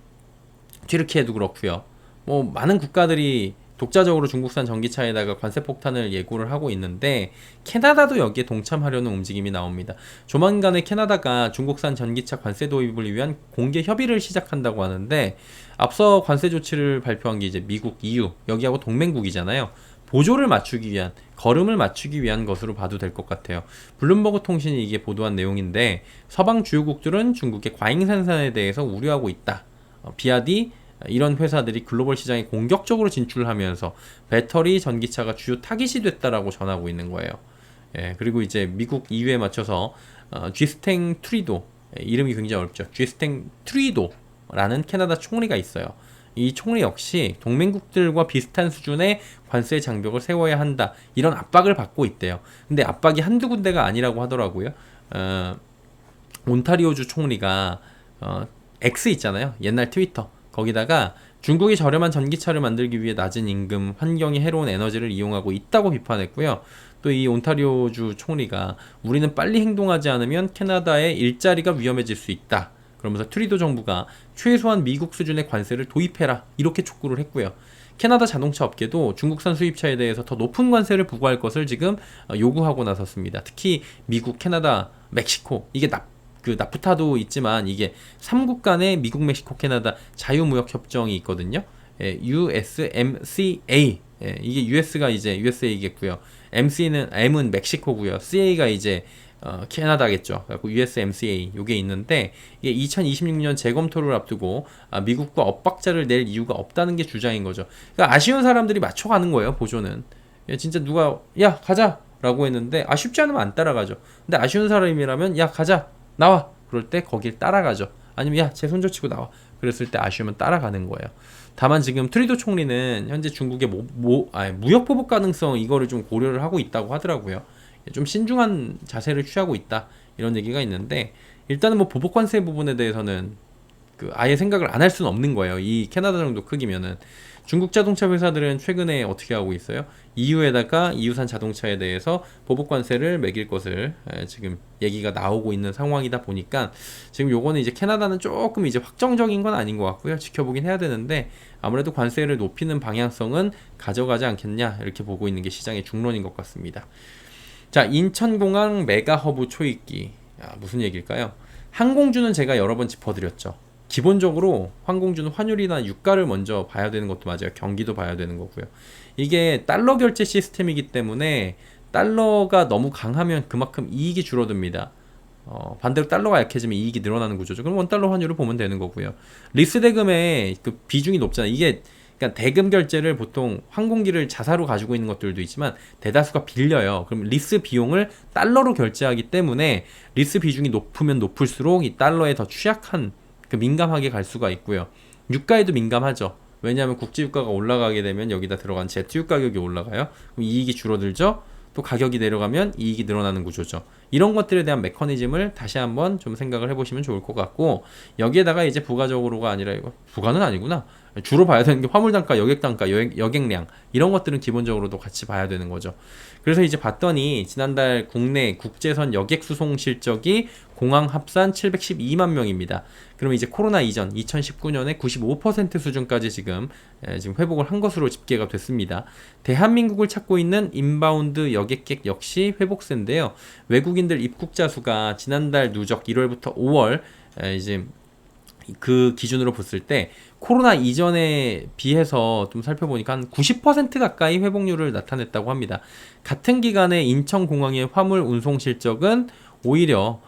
Speaker 1: 튀르키예도 그렇고요. 뭐 많은 국가들이 독자적으로 중국산 전기차에다가 관세 폭탄을 예고를 하고 있는데, 캐나다도 여기에 동참하려는 움직임이 나옵니다. 조만간에 캐나다가 중국산 전기차 관세 도입을 위한 공개 협의를 시작한다고 하는데, 앞서 관세 조치를 발표한 게 이제 미국, EU, 여기하고 동맹국이잖아요. 보조를 맞추기 위한, 걸음을 맞추기 위한 것으로 봐도 될 것 같아요. 블룸버그 통신이 이게 보도한 내용인데, 서방 주요국들은 중국의 과잉 생산에 대해서 우려하고 있다. 비아디 이런 회사들이 글로벌 시장에 공격적으로 진출하면서 배터리 전기차가 주요 타깃이 됐다라고 전하고 있는 거예요. 예, 그리고 이제 미국 EU에 맞춰서 쥐스탱 트리도, 이름이 굉장히 어렵죠. 쥐스탱 트리도라는 캐나다 총리가 있어요. 이 총리 역시 동맹국들과 비슷한 수준의 관세 장벽을 세워야 한다, 이런 압박을 받고 있대요. 근데 압박이 한두 군데가 아니라고 하더라고요. 온타리오주 총리가 X 있잖아요. 옛날 트위터. 거기다가 중국이 저렴한 전기차를 만들기 위해 낮은 임금, 환경에 해로운 에너지를 이용하고 있다고 비판했고요. 또 이 온타리오주 총리가 우리는 빨리 행동하지 않으면 캐나다의 일자리가 위험해질 수 있다. 그러면서 트리도 정부가 최소한 미국 수준의 관세를 도입해라, 이렇게 촉구를 했고요. 캐나다 자동차 업계도 중국산 수입차에 대해서 더 높은 관세를 부과할 것을 지금 요구하고 나섰습니다. 특히 미국, 캐나다, 멕시코, 이게 나프타도 있지만 이게 3국 간의 미국, 멕시코, 캐나다 자유무역협정이 있거든요. 예, USMCA. 예, 이게 US가 이제 USA겠고요. M은 멕시코고요. CA가 이제 캐나다겠죠. 그래서 USMCA 요게 있는데, 이게 2026년 재검토를 앞두고 미국과 엇박자를 낼 이유가 없다는 게 주장인 거죠. 그러니까 아쉬운 사람들이 맞춰가는 거예요. 보조는. 예, 진짜 누가 야 가자 라고 했는데 쉽지 않으면 안 따라가죠. 근데 아쉬운 사람이라면 야 가자, 나와, 그럴 때 거길 따라가죠. 아니면 야 제 손 져치고 나와, 그랬을 때 아쉬우면 따라가는 거예요. 다만 지금 트리도 총리는 현재 중국의 무역 보복 가능성, 이거를 좀 고려를 하고 있다고 하더라고요. 좀 신중한 자세를 취하고 있다, 이런 얘기가 있는데, 일단은 뭐 보복 관세 부분에 대해서는 아예 생각을 안 할 수는 없는 거예요. 이 캐나다 정도 크기면은. 중국 자동차 회사들은 최근에 어떻게 하고 있어요? EU에다가 EU산 자동차에 대해서 보복 관세를 매길 것을 지금 얘기가 나오고 있는 상황이다 보니까, 지금 요거는 이제 캐나다는 조금 이제 확정적인 건 아닌 것 같고요. 지켜보긴 해야 되는데, 아무래도 관세를 높이는 방향성은 가져가지 않겠냐, 이렇게 보고 있는 게 시장의 중론인 것 같습니다. 자, 인천공항 메가허브 초입기. 무슨 얘기일까요? 항공주는 제가 여러 번 짚어드렸죠. 기본적으로 항공주는 환율이나 유가를 먼저 봐야 되는 것도 맞아요. 경기도 봐야 되는 거고요. 이게 달러 결제 시스템이기 때문에 달러가 너무 강하면 그만큼 이익이 줄어듭니다. 반대로 달러가 약해지면 이익이 늘어나는 구조죠. 그럼 원달러 환율을 보면 되는 거고요. 리스 대금의 그 비중이 높잖아요. 이게 그러니까 대금 결제를 보통 항공기를 자사로 가지고 있는 것들도 있지만 대다수가 빌려요. 그럼 리스 비용을 달러로 결제하기 때문에 리스 비중이 높으면 높을수록 이 달러에 더 취약한, 민감하게 갈 수가 있고요. 유가에도 민감하죠. 왜냐하면 국제유가가 올라가게 되면 여기다 들어간 제트유 가격이 올라가요. 그럼 이익이 줄어들죠. 또 가격이 내려가면 이익이 늘어나는 구조죠. 이런 것들에 대한 메커니즘을 다시 한번 좀 생각을 해보시면 좋을 것 같고, 여기에다가 이제 부가적으로가 아니라, 이거 부가는 아니구나, 주로 봐야 되는 게 화물단가, 여객단가, 여객량, 이런 것들은 기본적으로도 같이 봐야 되는 거죠. 그래서 이제 봤더니 지난달 국내 국제선 여객 수송 실적이 공항 합산 712만 명입니다. 그러면 이제 코로나 이전 2019년에 95% 수준까지 지금 회복을 한 것으로 집계가 됐습니다. 대한민국을 찾고 있는 인바운드 여객객 역시 회복세인데요. 외국인 외국인들 입국자 수가 지난달 누적 1월부터 5월 이제 그 기준으로 봤을 때 코로나 이전에 비해서 좀 살펴보니까 한 90% 가까이 회복률을 나타냈다고 합니다. 같은 기간에 인천공항의 화물 운송 실적은 오히려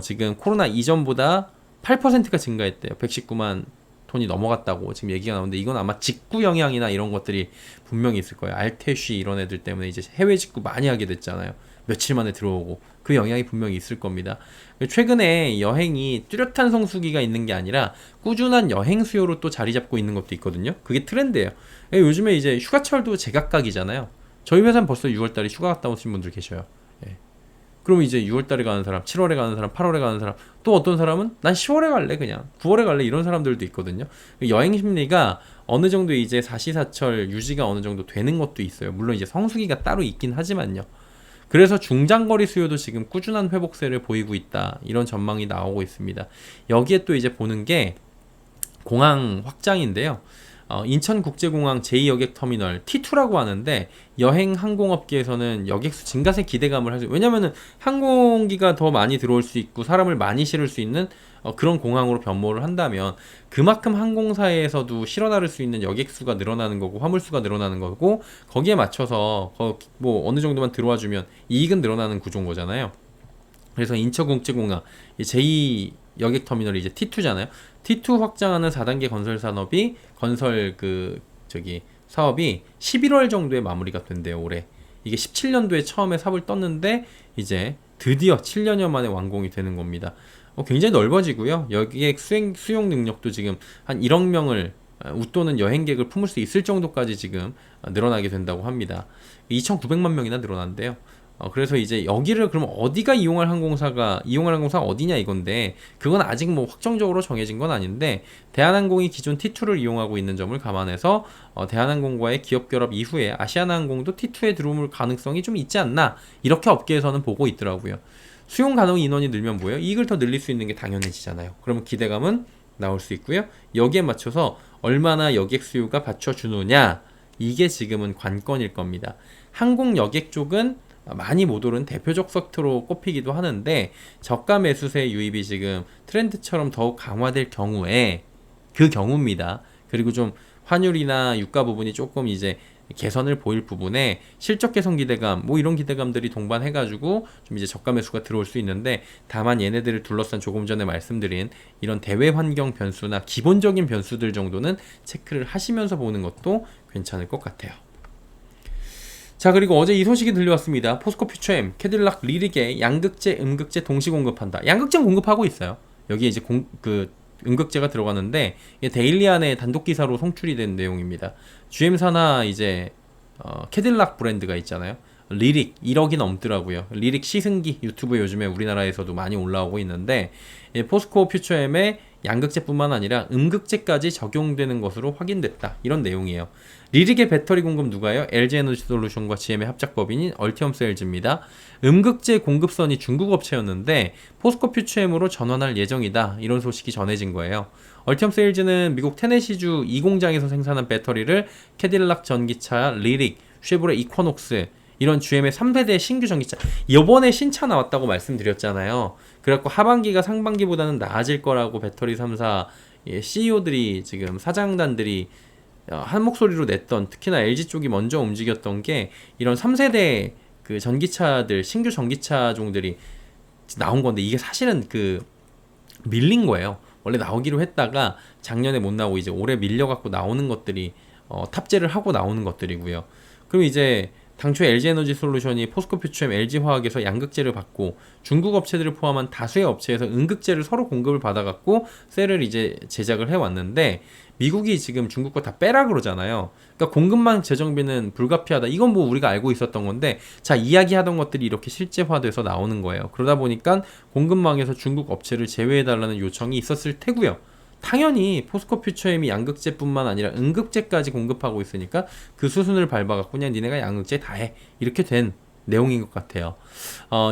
Speaker 1: 지금 코로나 이전보다 8%가 증가했대요. 119만 톤이 넘어갔다고 지금 얘기가 나오는데 이건 아마 직구 영향이나 이런 것들이 분명히 있을 거예요. 알태쉬 이런 애들 때문에 이제 해외 직구 많이 하게 됐잖아요. 며칠 만에 들어오고 그 영향이 분명히 있을 겁니다. 최근에 여행이 뚜렷한 성수기가 있는 게 아니라 꾸준한 여행 수요로 또 자리 잡고 있는 것도 있거든요. 그게 트렌드예요. 요즘에 이제 휴가철도 제각각이잖아요. 저희 회사는 벌써 6월달에 휴가 갔다 오신 분들 계셔요. 예. 그럼 이제 6월달에 가는 사람, 7월에 가는 사람, 8월에 가는 사람, 또 어떤 사람은 난 10월에 갈래 그냥 9월에 갈래 이런 사람들도 있거든요. 여행 심리가 어느 정도 이제 사시사철 유지가 어느 정도 되는 것도 있어요. 물론 이제 성수기가 따로 있긴 하지만요. 그래서 중장거리 수요도 지금 꾸준한 회복세를 보이고 있다. 이런 전망이 나오고 있습니다. 여기에 또 이제 보는 게 공항 확장인데요. 인천국제공항 제2여객터미널 T2라고 하는데 여행 항공업계에서는 여객수 증가세 기대감을 하죠. 왜냐면은 항공기가 더 많이 들어올 수 있고 사람을 많이 실을 수 있는 그런 공항으로 변모를 한다면 그만큼 항공사에서도 실어 나를 수 있는 여객수가 늘어나는 거고 화물수가 늘어나는 거고 거기에 맞춰서 뭐 어느 정도만 들어와 주면 이익은 늘어나는 구조인 거잖아요. 그래서 인천국제공항 제2 여객터미널이 이제 T2잖아요. T2 확장하는 4단계 건설 산업이 사업이 11월 정도에 마무리가 된대요. 올해. 이게 17년도에 처음에 삽을 떴는데 이제 드디어 7년여 만에 완공이 되는 겁니다. 굉장히 넓어지고요. 여기에 수용 능력도 지금 한 1억 명을 웃도는 여행객을 품을 수 있을 정도까지 지금 늘어나게 된다고 합니다. 2,900만 명이나 늘어난대요. 그래서 이제 여기를 그러면 어디가 이용할 항공사가 어디냐 이건데 그건 아직 뭐 확정적으로 정해진 건 아닌데 대한항공이 기존 T2를 이용하고 있는 점을 감안해서 대한항공과의 기업 결합 이후에 아시아나항공도 T2에 들어올 가능성이 좀 있지 않나 이렇게 업계에서는 보고 있더라고요. 수용 가능 인원이 늘면 뭐예요? 이익을 더 늘릴 수 있는 게 당연해지잖아요. 그러면 기대감은 나올 수 있고요. 여기에 맞춰서 얼마나 여객 수요가 받쳐주느냐 이게 지금은 관건일 겁니다. 항공 여객 쪽은 많이 못 오른 대표적 섹터로 꼽히기도 하는데 저가 매수세 유입이 지금 트렌드처럼 더욱 강화될 경우에 그 경우입니다. 그리고 좀 환율이나 유가 부분이 조금 이제 개선을 보일 부분에 실적 개선 기대감 뭐 이런 기대감들이 동반해가지고 좀 이제 저가 매수가 들어올 수 있는데 다만 얘네들을 둘러싼 조금 전에 말씀드린 이런 대외 환경 변수나 기본적인 변수들 정도는 체크를 하시면서 보는 것도 괜찮을 것 같아요. 자, 그리고 어제 이 소식이 들려왔습니다. 포스코 퓨처엠, 캐딜락, 리릭에 양극재, 음극재 동시 공급한다. 양극재 공급하고 있어요. 여기에 이제 음극재가 들어가는데 이게 데일리 안에 단독 기사로 송출이 된 내용입니다. GM사나 이제 캐딜락 브랜드가 있잖아요. 리릭 1억이 넘더라고요. 리릭 시승기 유튜브에 요즘에 우리나라에서도 많이 올라오고 있는데 포스코 퓨처엠의 양극재뿐만 아니라 음극재까지 적용되는 것으로 확인됐다. 이런 내용이에요. 리릭의 배터리 공급 누가요? LG에너지솔루션과 GM의 합작법인인 얼티엄셀즈입니다. 음극재 공급선이 중국 업체였는데 포스코 퓨처엠으로 전환할 예정이다. 이런 소식이 전해진 거예요. 얼티엄셀즈는 미국 테네시주 이 공장에서 생산한 배터리를 캐딜락 전기차, 리릭, 쉐보레 이쿼녹스 이런 GM의 3세대 신규 전기차 이번에 신차 나왔다고 말씀드렸잖아요. 그래갖고 하반기가 상반기보다는 나아질 거라고 배터리 3사 CEO들이 지금 사장단들이 한 목소리로 냈던 특히나 LG 쪽이 먼저 움직였던 게 이런 3세대 그 전기차들 신규 전기차종들이 나온 건데 이게 사실은 밀린 거예요. 원래 나오기로 했다가 작년에 못 나오고 이제 올해 밀려갖고 나오는 것들이 탑재를 하고 나오는 것들이고요. 그럼 이제 당초에 LG에너지솔루션이 포스코 퓨처엠 LG화학에서 양극재를 받고 중국 업체들을 포함한 다수의 업체에서 음극재를 서로 공급을 받아갖고 셀을 이제 제작을 해왔는데 미국이 지금 중국 거 다 빼라 그러잖아요. 그러니까 공급망 재정비는 불가피하다. 이건 뭐 우리가 알고 있었던 건데 자 이야기하던 것들이 이렇게 실제화돼서 나오는 거예요. 그러다 보니까 공급망에서 중국 업체를 제외해달라는 요청이 있었을 테고요. 당연히 포스코 퓨처엠이 양극재뿐만 아니라 음극재까지 공급하고 있으니까 그 수순을 밟아갖고 그냥 니네가 양극재 다 해. 이렇게 된 내용인 것 같아요.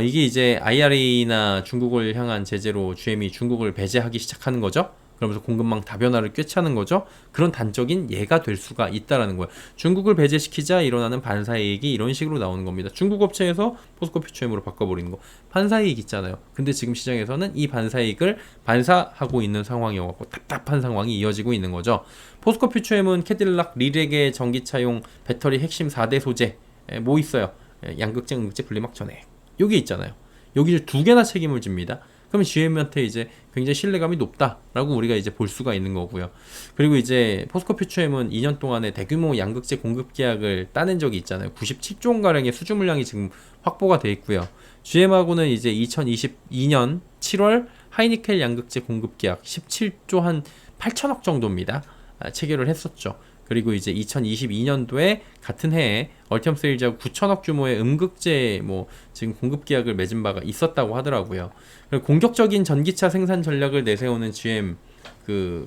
Speaker 1: 이게 이제 IRA나 중국을 향한 제재로 GM이 중국을 배제하기 시작하는 거죠. 그러면서 공급망 다변화를 꿰차는 거죠. 그런 단적인 예가 될 수가 있다라는 거예요. 중국을 배제시키자 일어나는 반사이익이 이런 식으로 나오는 겁니다. 중국 업체에서 포스코 퓨처엠으로 바꿔버리는 거. 반사이익 있잖아요. 근데 지금 시장에서는 이 반사이익을 반사하고 있는 상황이어서 답답한 상황이 이어지고 있는 거죠. 포스코 퓨처엠은 캐딜락 리렉의 전기차용 배터리 핵심 4대 소재 뭐 있어요? 양극재, 음극재, 분리막, 전해. 여기 있잖아요. 여기 두 개나 책임을 집니다. 그러면 GM한테 이제 굉장히 신뢰감이 높다라고 우리가 이제 볼 수가 있는 거고요. 그리고 이제 포스코 퓨처엠은 2년 동안에 대규모 양극재 공급 계약을 따낸 적이 있잖아요. 97조 원 가량의 수주 물량이 지금 확보가 돼 있고요. GM하고는 이제 2022년 7월 하이니켈 양극재 공급 계약 17조 한 8천억 정도입니다. 체결을 했었죠. 그리고 이제 2022년도에 같은 해에 얼티엄 세일즈하고 9천억 규모의 음극재 뭐 지금 공급 계약을 맺은 바가 있었다고 하더라고요. 그리고 공격적인 전기차 생산 전략을 내세우는 GM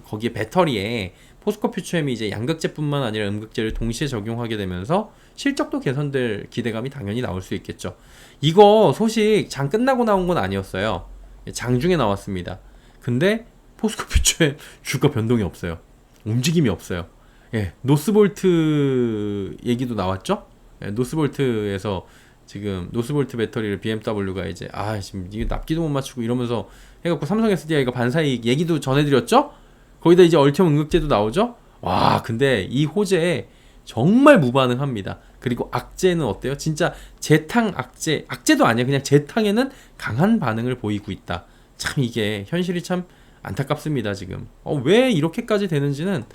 Speaker 1: 거기에 배터리에 포스코 퓨처엠이 이제 양극재뿐만 아니라 음극재를 동시에 적용하게 되면서 실적도 개선될 기대감이 당연히 나올 수 있겠죠. 이거 소식 장 끝나고 나온 건 아니었어요. 장중에 나왔습니다. 근데 포스코 퓨처엠 주가 변동이 없어요. 움직임이 없어요. 예, 노스볼트 얘기도 나왔죠? 예, 노스볼트에서 지금 노스볼트 배터리를 BMW가 이제 지금 이게 납기도 못 맞추고 이러면서 해갖고 삼성 SDI가 반사이익 얘기도 전해드렸죠? 거기다 이제 얼티엄 음극재도 나오죠? 와, 근데 이 호재에 정말 무반응합니다. 그리고 악재는 어때요? 진짜 재탕 악재도 아니야. 그냥 재탕에는 강한 반응을 보이고 있다. 참 이게 현실이 참 안타깝습니다. 지금 왜 이렇게까지 되는지는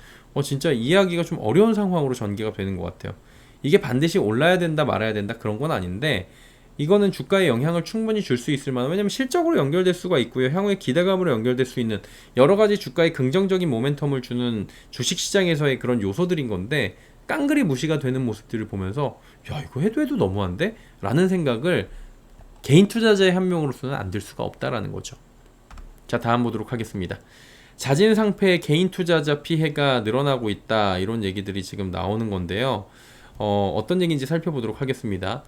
Speaker 1: 진짜 이해하기가 좀 어려운 상황으로 전개가 되는 것 같아요. 이게 반드시 올라야 된다 말아야 된다 그런 건 아닌데 이거는 주가에 영향을 충분히 줄 수 있을 만한, 왜냐면 실적으로 연결될 수가 있고요. 향후에 기대감으로 연결될 수 있는 여러 가지 주가에 긍정적인 모멘텀을 주는 주식시장에서의 그런 요소들인 건데 깡그리 무시가 되는 모습들을 보면서 야, 이거 해도 너무한데? 라는 생각을 개인 투자자의 한 명으로서는 안 들 수가 없다라는 거죠. 자, 다음 보도록 하겠습니다. 자진 상패 개인 투자자 피해가 늘어나고 있다, 이런 얘기들이 지금 나오는 건데요. 어떤 얘기인지 살펴보도록 하겠습니다.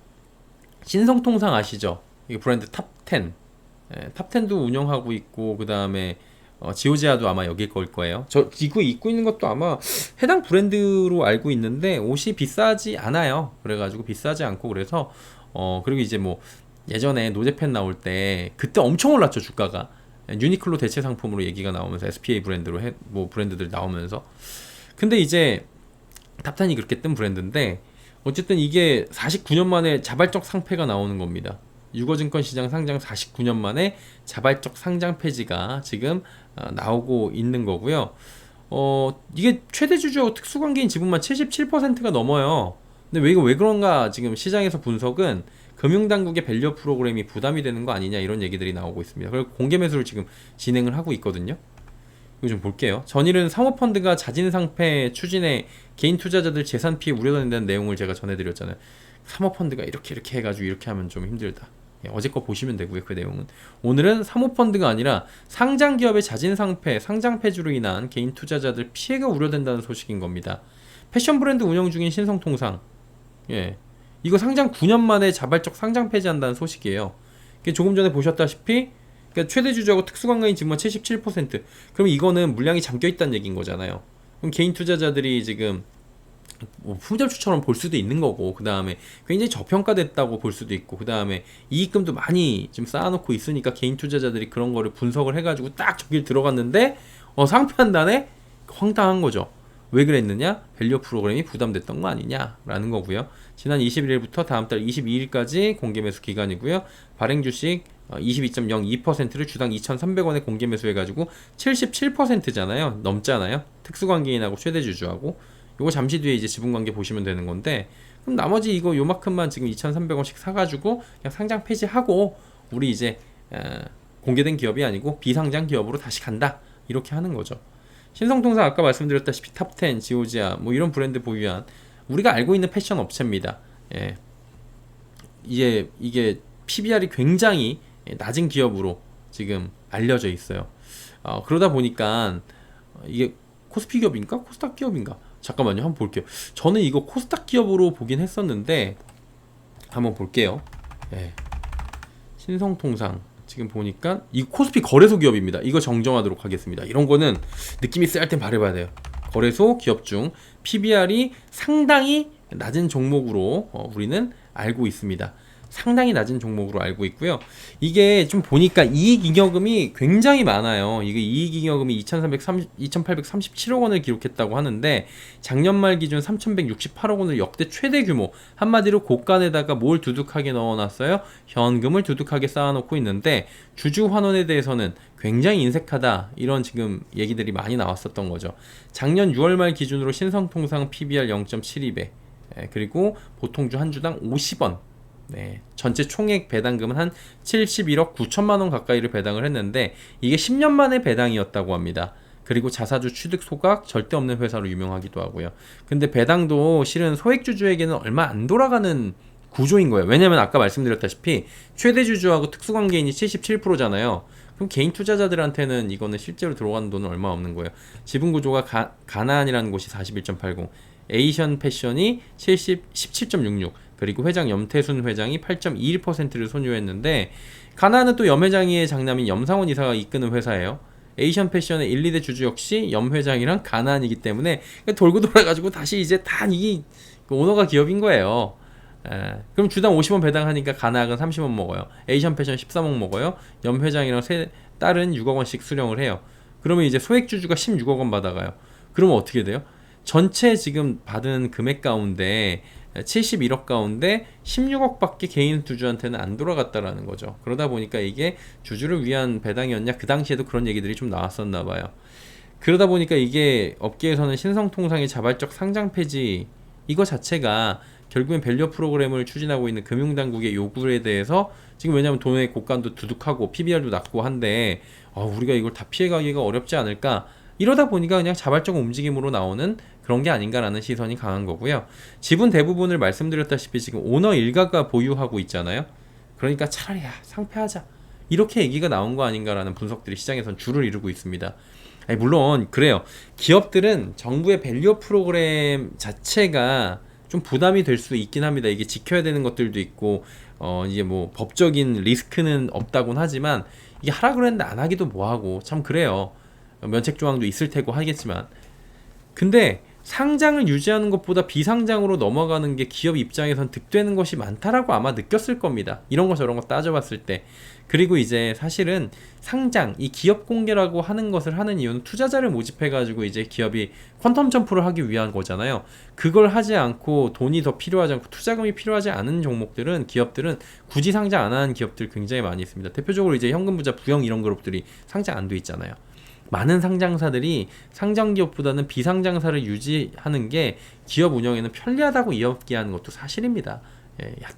Speaker 1: 신성통상 아시죠? 이게 브랜드 탑10. 탑10도 운영하고 있고, 그 다음에 지오지아도 아마 여길 걸 거예요. 저 이거 입고 있는 것도 아마 해당 브랜드로 알고 있는데 옷이 비싸지 않아요. 그래가지고 비싸지 않고, 그래서 그리고 이제 뭐 예전에 노제팬 나올 때 그때 엄청 올랐죠, 주가가. 유니클로 대체 상품으로 얘기가 나오면서 SPA 브랜드로 뭐 브랜드들 나오면서. 근데 이제 탑10이 그렇게 뜬 브랜드인데 어쨌든 이게 49년 만에 자발적 상패가 나오는 겁니다. 유거증권 시장 상장 49년 만에 자발적 상장 폐지가 지금 나오고 있는 거고요. 이게 최대 주주 특수관계인 지분만 77%가 넘어요. 근데 왜 그런가 지금 시장에서 분석은 금융당국의 밸류 프로그램이 부담이 되는 거 아니냐, 이런 얘기들이 나오고 있습니다. 그리고 공개 매수를 지금 진행을 하고 있거든요. 이거 좀 볼게요. 전일은 사모펀드가 자진상패 추진에 개인 투자자들 재산 피해 우려된다는 내용을 제가 전해드렸잖아요. 사모펀드가 이렇게 해가지고 이렇게 하면 좀 힘들다. 어제 거 보시면 되고요. 그 내용은. 오늘은 사모펀드가 아니라 상장기업의 자진상패, 상장폐지로 인한 개인 투자자들 피해가 우려된다는 소식인 겁니다. 패션 브랜드 운영 중인 신성통상, 이거 상장 9년 만에 자발적 상장 폐지한다는 소식이에요. 조금 전에 보셨다시피 그러니까 최대 주주하고 특수관계인 지분만 77%. 그럼 이거는 물량이 잠겨 있다는 얘기인 거잖아요. 그럼 개인 투자자들이 지금 뭐 품절추처럼 볼 수도 있는 거고, 그 다음에 굉장히 저평가됐다고 볼 수도 있고, 그 다음에 이익금도 많이 지금 쌓아놓고 있으니까 개인 투자자들이 그런 거를 분석을 해가지고 딱 저길 들어갔는데 상패한다네? 황당한 거죠. 왜 그랬느냐? 밸류 프로그램이 부담됐던 거 아니냐라는 거고요. 지난 21일부터 다음 달 22일까지 공개 매수 기간이고요. 발행 주식 22.02%를 주당 2,300원에 공개 매수해가지고 77%잖아요. 넘잖아요. 특수관계인하고 최대 주주하고. 요거 잠시 뒤에 이제 지분관계 보시면 되는 건데, 그럼 나머지 이거 요만큼만 지금 2,300원씩 사가지고 그냥 상장 폐지하고 우리 이제 공개된 기업이 아니고 비상장 기업으로 다시 간다, 이렇게 하는 거죠. 신성통상 아까 말씀드렸다시피 탑10, 지오지아 뭐 이런 브랜드 보유한 우리가 알고 있는 패션 업체입니다. 이게 PBR이 굉장히 낮은 기업으로 지금 알려져 있어요. 그러다 보니까 이게 코스피 기업인가? 코스닥 기업인가? 잠깐만요, 한번 볼게요. 저는 이거 코스닥 기업으로 보긴 했었는데 한번 볼게요. 신성통상 지금 보니까 이 코스피 거래소 기업입니다. 이거 정정하도록 하겠습니다. 이런 거는 느낌이 쎄할 땐 말해봐야 돼요. 거래소 기업 중 PBR이 상당히 낮은 종목으로 우리는 알고 있습니다. 상당히 낮은 종목으로 알고 있고요. 이게 좀 보니까 이익잉여금이 굉장히 많아요. 이게 이익잉여금이 2,837억 원을 기록했다고 하는데 작년 말 기준 3,168억 원을 역대 최대 규모, 한마디로 곳간에다가 뭘 두둑하게 넣어놨어요? 현금을 두둑하게 쌓아놓고 있는데 주주 환원에 대해서는 굉장히 인색하다, 이런 지금 얘기들이 많이 나왔었던 거죠. 작년 6월 말 기준으로 신성통상 PBR 0.72배, 그리고 보통주 한 주당 50원, 네, 전체 총액 배당금은 한 71억 9천만 원 가까이를 배당을 했는데 이게 10년 만에 배당이었다고 합니다. 그리고 자사주 취득 소각 절대 없는 회사로 유명하기도 하고요. 근데 배당도 실은 소액주주에게는 얼마 안 돌아가는 구조인 거예요. 왜냐면 아까 말씀드렸다시피 최대 주주하고 특수관계인이 77%잖아요. 그럼 개인 투자자들한테는 이거는 실제로 들어가는 돈은 얼마 없는 거예요. 지분 구조가 가나안이라는 곳이 41.80, 에이션 패션이 17.66, 그리고 회장 염태순 회장이 8.21%를 소유했는데, 가나안은 또 염 회장의 장남인 염상원 이사가 이끄는 회사예요. 에이션 패션의 1, 2대 주주 역시 염 회장이랑 가나안이기 때문에 돌고 돌아가지고 다시 이제 다 이 오너가 기업인 거예요. 그럼 주당 50원 배당하니까 가나안은 30원 먹어요. 에이션 패션 13억 먹어요. 염 회장이랑 딸은 6억 원씩 수령을 해요. 그러면 이제 소액주주가 16억 원 받아가요. 그러면 어떻게 돼요? 전체 지금 받은 금액 가운데 71억 가운데 16억 밖에 개인 주주한테는 안 돌아갔다라는 거죠. 그러다 보니까 이게 주주를 위한 배당이었냐? 그 당시에도 그런 얘기들이 좀 나왔었나 봐요. 그러다 보니까 이게 업계에서는 신성통상의 자발적 상장 폐지, 이거 자체가 결국엔 밸류 프로그램을 추진하고 있는 금융당국의 요구에 대해서 지금, 왜냐하면 돈의 곡간도 두둑하고 PBR도 낮고 한데 우리가 이걸 다 피해가기가 어렵지 않을까, 이러다 보니까 그냥 자발적 움직임으로 나오는 그런 게 아닌가라는 시선이 강한 거고요. 지분 대부분을 말씀드렸다시피 지금 오너 일가가 보유하고 있잖아요. 그러니까 차라리 상폐하자, 이렇게 얘기가 나온 거 아닌가라는 분석들이 시장에선 줄을 이루고 있습니다. 물론 그래요. 기업들은 정부의 밸류 프로그램 자체가 좀 부담이 될 수 있긴 합니다. 이게 지켜야 되는 것들도 있고 이제 뭐 법적인 리스크는 없다곤 하지만 이게 하라 그랬는데 안 하기도 뭐하고 참 그래요. 면책 조항도 있을 테고 하겠지만, 근데 상장을 유지하는 것보다 비상장으로 넘어가는 게 기업 입장에선 득되는 것이 많다라고 아마 느꼈을 겁니다. 이런 거 저런 거 따져봤을 때. 그리고 이제 사실은 상장, 이 기업 공개라고 하는 것을 하는 이유는 투자자를 모집해가지고 이제 기업이 퀀텀 점프를 하기 위한 거잖아요. 그걸 하지 않고 돈이 더 필요하지 않고 투자금이 필요하지 않은 종목들은, 기업들은 굳이 상장 안 하는 기업들 굉장히 많이 있습니다. 대표적으로 이제 현금부자, 부영 이런 그룹들이 상장 안 돼 있잖아요. 많은 상장사들이 상장기업보다는 비상장사를 유지하는 게 기업 운영에는 편리하다고 이야기하는 것도 사실입니다.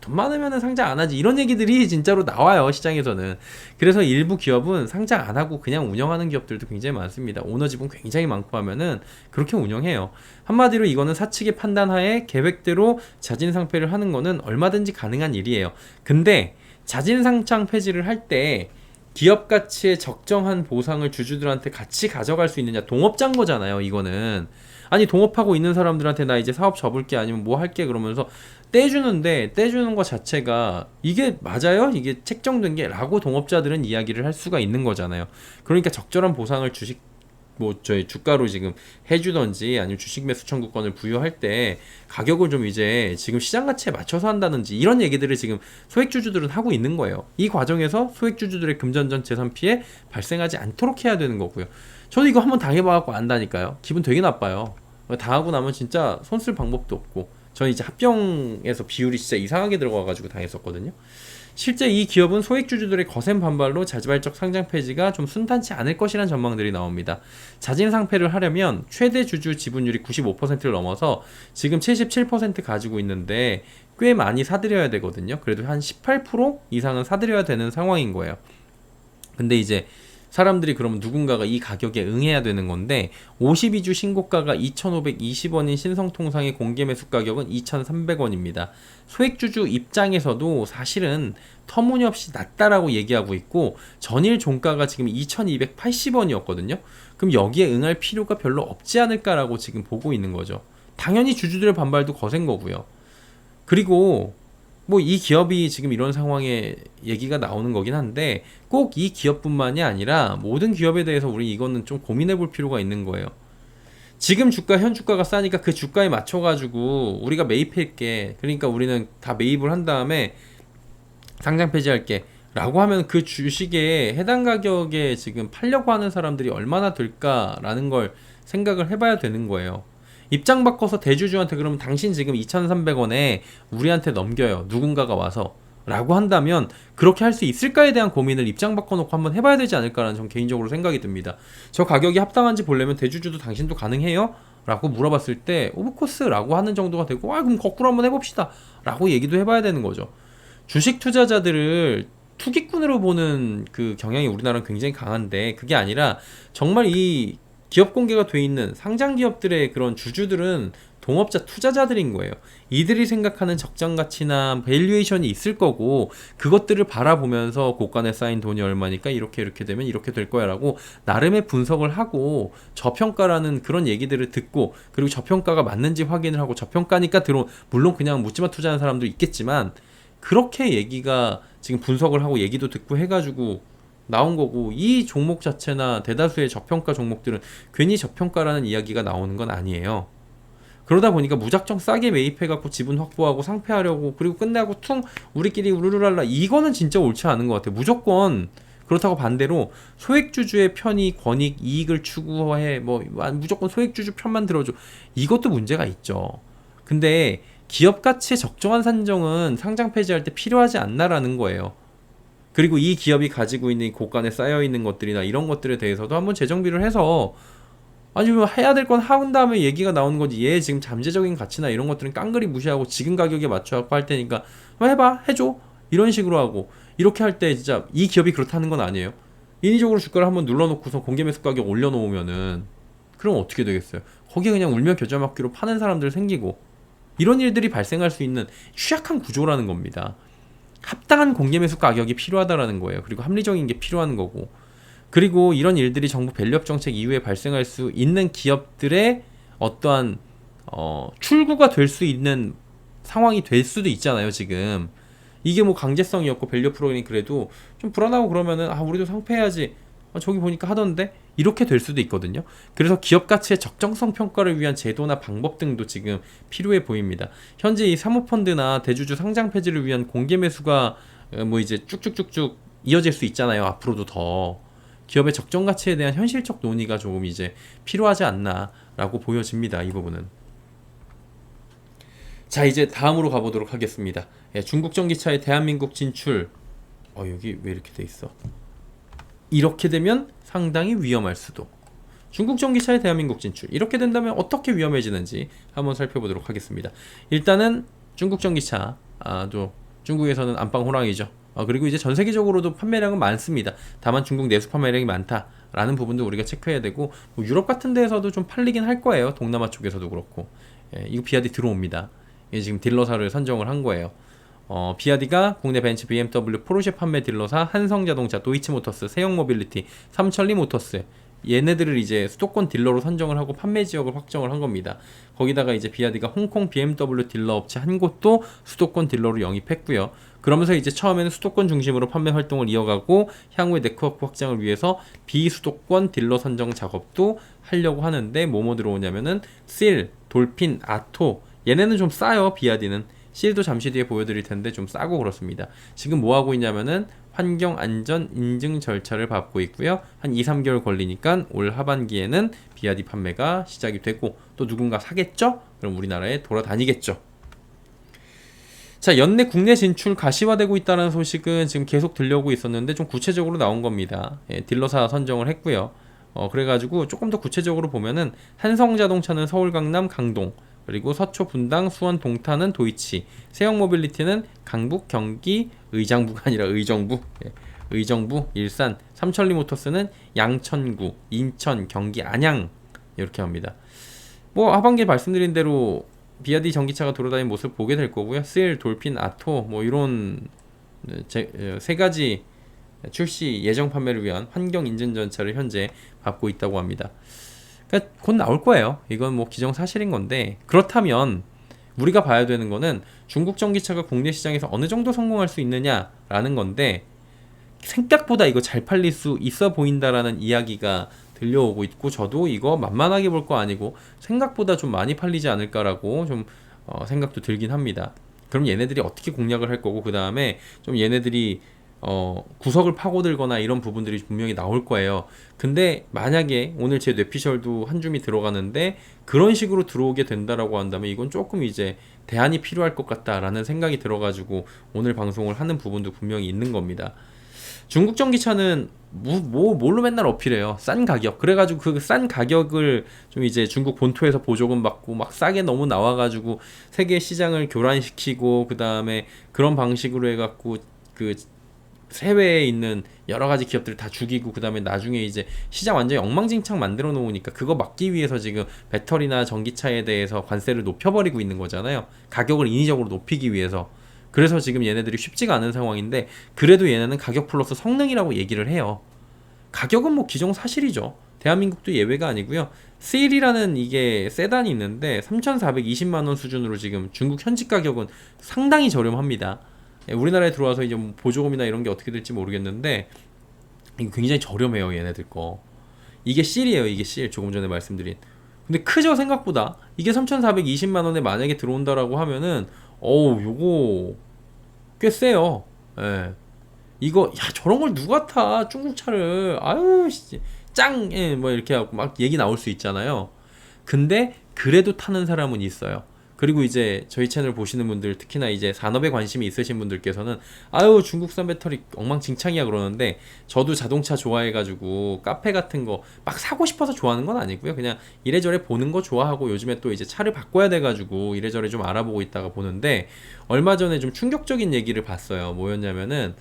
Speaker 1: 돈 많으면 상장 안 하지, 이런 얘기들이 진짜로 나와요, 시장에서는. 그래서 일부 기업은 상장 안 하고 그냥 운영하는 기업들도 굉장히 많습니다. 오너 지분 굉장히 많고 하면은 그렇게 운영해요. 한마디로 이거는 사측의 판단하에 계획대로 자진상폐를 하는 거는 얼마든지 가능한 일이에요. 근데 자진상장 폐지를 할 때 기업 가치에 적정한 보상을 주주들한테 같이 가져갈 수 있느냐, 동업자인 거잖아요, 이거는. 아니, 동업하고 있는 사람들한테 나 이제 사업 접을게, 아니면 뭐 할게 그러면서 떼주는데, 떼주는 것 자체가 이게 맞아요? 이게 책정된 게? 라고 동업자들은 이야기를 할 수가 있는 거잖아요. 그러니까 적절한 보상을 저희 주가로 지금 해주던지, 아니면 주식 매수 청구권을 부여할 때 가격을 좀 이제 지금 시장 가치에 맞춰서 한다든지, 이런 얘기들을 지금 소액주주들은 하고 있는 거예요. 이 과정에서 소액주주들의 금전전 재산 피해 발생하지 않도록 해야 되는 거고요. 저도 이거 한번 당해봐갖고 안다니까요. 기분 되게 나빠요. 당하고 나면 진짜 손 쓸 방법도 없고, 저는 이제 합병에서 비율이 진짜 이상하게 들어가가지고 당했었거든요. 실제 이 기업은 소액주주들의 거센 반발로 자발적 상장 폐지가 좀 순탄치 않을 것이라는 전망들이 나옵니다. 자진상폐를 하려면 최대 주주 지분율이 95%를 넘어서 지금 77% 가지고 있는데 꽤 많이 사들여야 되거든요. 그래도 한 18% 이상은 사들여야 되는 상황인 거예요. 근데 이제 사람들이 그러면 누군가가 이 가격에 응해야 되는 건데, 52주 신고가가 2,520원인 신성통상의 공개 매수 가격은 2,300원입니다. 소액주주 입장에서도 사실은 터무니없이 낮다라고 얘기하고 있고, 전일 종가가 지금 2,280원이었거든요. 그럼 여기에 응할 필요가 별로 없지 않을까라고 지금 보고 있는 거죠. 당연히 주주들의 반발도 거센 거고요. 그리고 뭐 이 기업이 지금 이런 상황에 얘기가 나오는 거긴 한데 꼭 이 기업뿐만이 아니라 모든 기업에 대해서 우리 이거는 좀 고민해 볼 필요가 있는 거예요. 지금 주가 현 주가가 싸니까 그 주가에 맞춰 가지고 우리가 매입할게. 그러니까 우리는 다 매입을 한 다음에 상장 폐지할게 라고 하면 그 주식에 해당 가격에 지금 팔려고 하는 사람들이 얼마나 될까라는 걸 생각을 해봐야 되는 거예요. 입장 바꿔서 대주주한테 그러면 당신 지금 2,300원에 우리한테 넘겨요. 누군가가 와서 라고 한다면 그렇게 할 수 있을까에 대한 고민을 입장 바꿔놓고 한번 해봐야 되지 않을까라는 전 개인적으로 생각이 듭니다. 저 가격이 합당한지 보려면 대주주도 당신도 가능해요? 라고 물어봤을 때 오브코스 라고 하는 정도가 되고 그럼 거꾸로 한번 해봅시다 라고 얘기도 해봐야 되는 거죠. 주식 투자자들을 투기꾼으로 보는 그 경향이 우리나라는 굉장히 강한데 그게 아니라 정말 이 기업 공개가 돼 있는 상장 기업들의 그런 주주들은 동업자 투자자들인 거예요. 이들이 생각하는 적정 가치나 밸류에이션이 있을 거고 그것들을 바라보면서 고간에 쌓인 돈이 얼마니까 이렇게 되면 이렇게 될 거야 라고 나름의 분석을 하고 저평가라는 그런 얘기들을 듣고 그리고 저평가가 맞는지 확인을 하고 저평가니까 물론 그냥 묻지마 투자하는 사람도 있겠지만 그렇게 얘기가 지금 분석을 하고 얘기도 듣고 해가지고 나온 거고 이 종목 자체나 대다수의 저평가 종목들은 괜히 저평가라는 이야기가 나오는 건 아니에요. 그러다 보니까 무작정 싸게 매입해갖고 지분 확보하고 상패하려고 그리고 끝나고 퉁 우리끼리 우르르랄라 이거는 진짜 옳지 않은 것 같아요. 무조건 그렇다고 반대로 소액주주의 편익, 권익, 이익을 추구해 뭐 무조건 소액주주 편만 들어줘 이것도 문제가 있죠. 근데 기업 가치의 적정한 산정은 상장 폐지할 때 필요하지 않나라는 거예요. 그리고 이 기업이 가지고 있는 고간에 쌓여있는 것들이나 이런 것들에 대해서도 한번 재정비를 해서 아니 뭐 해야 될 건 한 다음에 얘기가 나오는 거지 얘 지금 잠재적인 가치나 이런 것들은 깡그리 무시하고 지금 가격에 맞춰갖고 할 테니까 뭐 해봐 해줘 이런 식으로 하고 이렇게 할 때 진짜 이 기업이 그렇다는 건 아니에요. 인위적으로 주가를 한번 눌러놓고서 공개 매수 가격 올려놓으면은 그럼 어떻게 되겠어요. 거기에 그냥 울며 겨자 먹기로 파는 사람들 생기고 이런 일들이 발생할 수 있는 취약한 구조라는 겁니다. 합당한 공개 매수 가격이 필요하다라는 거예요. 그리고 합리적인 게 필요한 거고 그리고 이런 일들이 정부 밸류업 정책 이후에 발생할 수 있는 기업들의 어떠한 출구가 될 수 있는 상황이 될 수도 있잖아요. 지금 이게 뭐 강제성이 없고 밸류업 프로그램이 그래도 좀 불안하고 그러면은 우리도 상패해야지 저기 보니까 하던데 이렇게 될 수도 있거든요. 그래서 기업 가치의 적정성 평가를 위한 제도나 방법 등도 지금 필요해 보입니다. 현재 이 사모펀드나 대주주 상장 폐지를 위한 공개 매수가 뭐 이제 쭉쭉쭉쭉 이어질 수 있잖아요. 앞으로도 더 기업의 적정 가치에 대한 현실적 논의가 조금 이제 필요하지 않나라고 보여집니다. 이 부분은. 자 이제 다음으로 가보도록 하겠습니다. 중국 전기차의 대한민국 진출. 여기 왜 이렇게 돼 있어? 이렇게 되면 상당히 위험할 수도. 중국 전기차의 대한민국 진출. 이렇게 된다면 어떻게 위험해지는지 한번 살펴보도록 하겠습니다. 일단은 중국 전기차, 또 중국에서는 안방 호랑이죠. 그리고 이제 전 세계적으로도 판매량은 많습니다. 다만 중국 내수 판매량이 많다라는 부분도 우리가 체크해야 되고 뭐 유럽 같은 데에서도 좀 팔리긴 할 거예요. 동남아 쪽에서도 그렇고. 이거 비아디 들어옵니다. 이게 지금 딜러사를 선정을 한 거예요. 비아디가 국내 벤츠, BMW, 포르쉐 판매 딜러사, 한성자동차, 도이치모터스, 세영모빌리티, 삼천리모터스 얘네들을 이제 수도권 딜러로 선정을 하고 판매 지역을 확정을 한 겁니다. 거기다가 이제 비아디가 홍콩 BMW 딜러 업체 한 곳도 수도권 딜러로 영입했고요. 그러면서 이제 처음에는 수도권 중심으로 판매 활동을 이어가고 향후의 네트워크 확장을 위해서 비수도권 딜러 선정 작업도 하려고 하는데 뭐뭐 들어오냐면은 실, 돌핀, 아토 얘네는 좀 싸요. 비아디는 실도 잠시 뒤에 보여드릴 텐데 좀 싸고 그렇습니다. 지금 뭐 하고 있냐면은 환경 안전 인증 절차를 밟고 있고요. 한 2-3개월 걸리니까 올 하반기에는 비아디 판매가 시작이 되고 또 누군가 사겠죠? 그럼 우리나라에 돌아다니겠죠. 자, 연내 국내 진출 가시화되고 있다는 소식은 지금 계속 들려오고 있었는데 좀 구체적으로 나온 겁니다. 딜러사 선정을 했고요. 그래가지고 조금 더 구체적으로 보면은 한성자동차는 서울, 강남, 강동, 그리고 서초, 분당, 수원, 동탄은 도이치, 세영모빌리티는 강북, 경기, 의장부가 아니라 의정부, 의정부, 일산, 삼천리모터스는 양천구, 인천, 경기, 안양 이렇게 합니다. 뭐 하반기에 말씀드린 대로 비아디 전기차가 돌아다니는 모습을 보게 될 거고요. 실, 돌핀, 아토 뭐 이런 세 가지 출시 예정 판매를 위한 환경 인증 절차를 현재 밟고 있다고 합니다. 그러니까 곧 나올 거예요. 이건 뭐 기정사실인 건데 그렇다면 우리가 봐야 되는 거는 중국 전기차가 국내 시장에서 어느 정도 성공할 수 있느냐라는 건데, 생각보다 이거 잘 팔릴 수 있어 보인다라는 이야기가 들려오고 있고, 저도 이거 만만하게 볼 거 아니고 생각보다 좀 많이 팔리지 않을까라고 좀 생각도 들긴 합니다. 그럼 얘네들이 어떻게 공략을 할 거고, 그 다음에 좀 얘네들이 구석을 파고들거나 이런 부분들이 분명히 나올 거예요. 근데 만약에 오늘 제 뇌피셜도 한 줌이 들어가는데 그런 식으로 들어오게 된다라고 한다면 이건 조금 이제 대안이 필요할 것 같다라는 생각이 들어가지고 오늘 방송을 하는 부분도 분명히 있는 겁니다. 중국 전기차는 뭘로 맨날 어필해요? 싼 가격. 그래가지고 그 싼 가격을 좀 이제 중국 본토에서 보조금 받고 막 싸게 너무 나와가지고 세계 시장을 교란시키고, 그 다음에 그런 방식으로 해갖고 그 해외에 있는 여러 가지 기업들을 다 죽이고, 그 다음에 나중에 이제 시장 완전히 엉망진창 만들어 놓으니까 그거 막기 위해서 지금 배터리나 전기차에 대해서 관세를 높여버리고 있는 거잖아요. 가격을 인위적으로 높이기 위해서. 그래서 지금 얘네들이 쉽지가 않은 상황인데, 그래도 얘네는 가격 플러스 성능이라고 얘기를 해요. 가격은 뭐 기정사실이죠. 대한민국도 예외가 아니고요. 세일이라는 이게 세단이 있는데 3,420만원 수준으로 지금 중국 현지 가격은 상당히 저렴합니다. 우리나라에 들어와서 이제 뭐 보조금이나 이런 게 어떻게 될지 모르겠는데 이거 굉장히 저렴해요, 얘네들 거. 이게 실이에요, 이게 실. 조금 전에 말씀드린. 근데 크죠, 생각보다. 이게 3,420만원에 만약에 들어온다라고 하면은 요거 꽤 세요. 예. 이거 저런 걸 누가 타, 중국차를. 아유 짱, 뭐 이렇게 하고 막 얘기 나올 수 있잖아요. 근데 그래도 타는 사람은 있어요. 그리고 이제 저희 채널 보시는 분들, 특히나 이제 산업에 관심이 있으신 분들께서는 중국산 배터리 엉망진창이야 그러는데, 저도 자동차 좋아해가지고 카페 같은 거 막 사고 싶어서 좋아하는 건 아니고요. 그냥 이래저래 보는 거 좋아하고, 요즘에 또 이제 차를 바꿔야 돼가지고 이래저래 좀 알아보고 있다가 보는데, 얼마 전에 좀 충격적인 얘기를 봤어요. 뭐였냐면은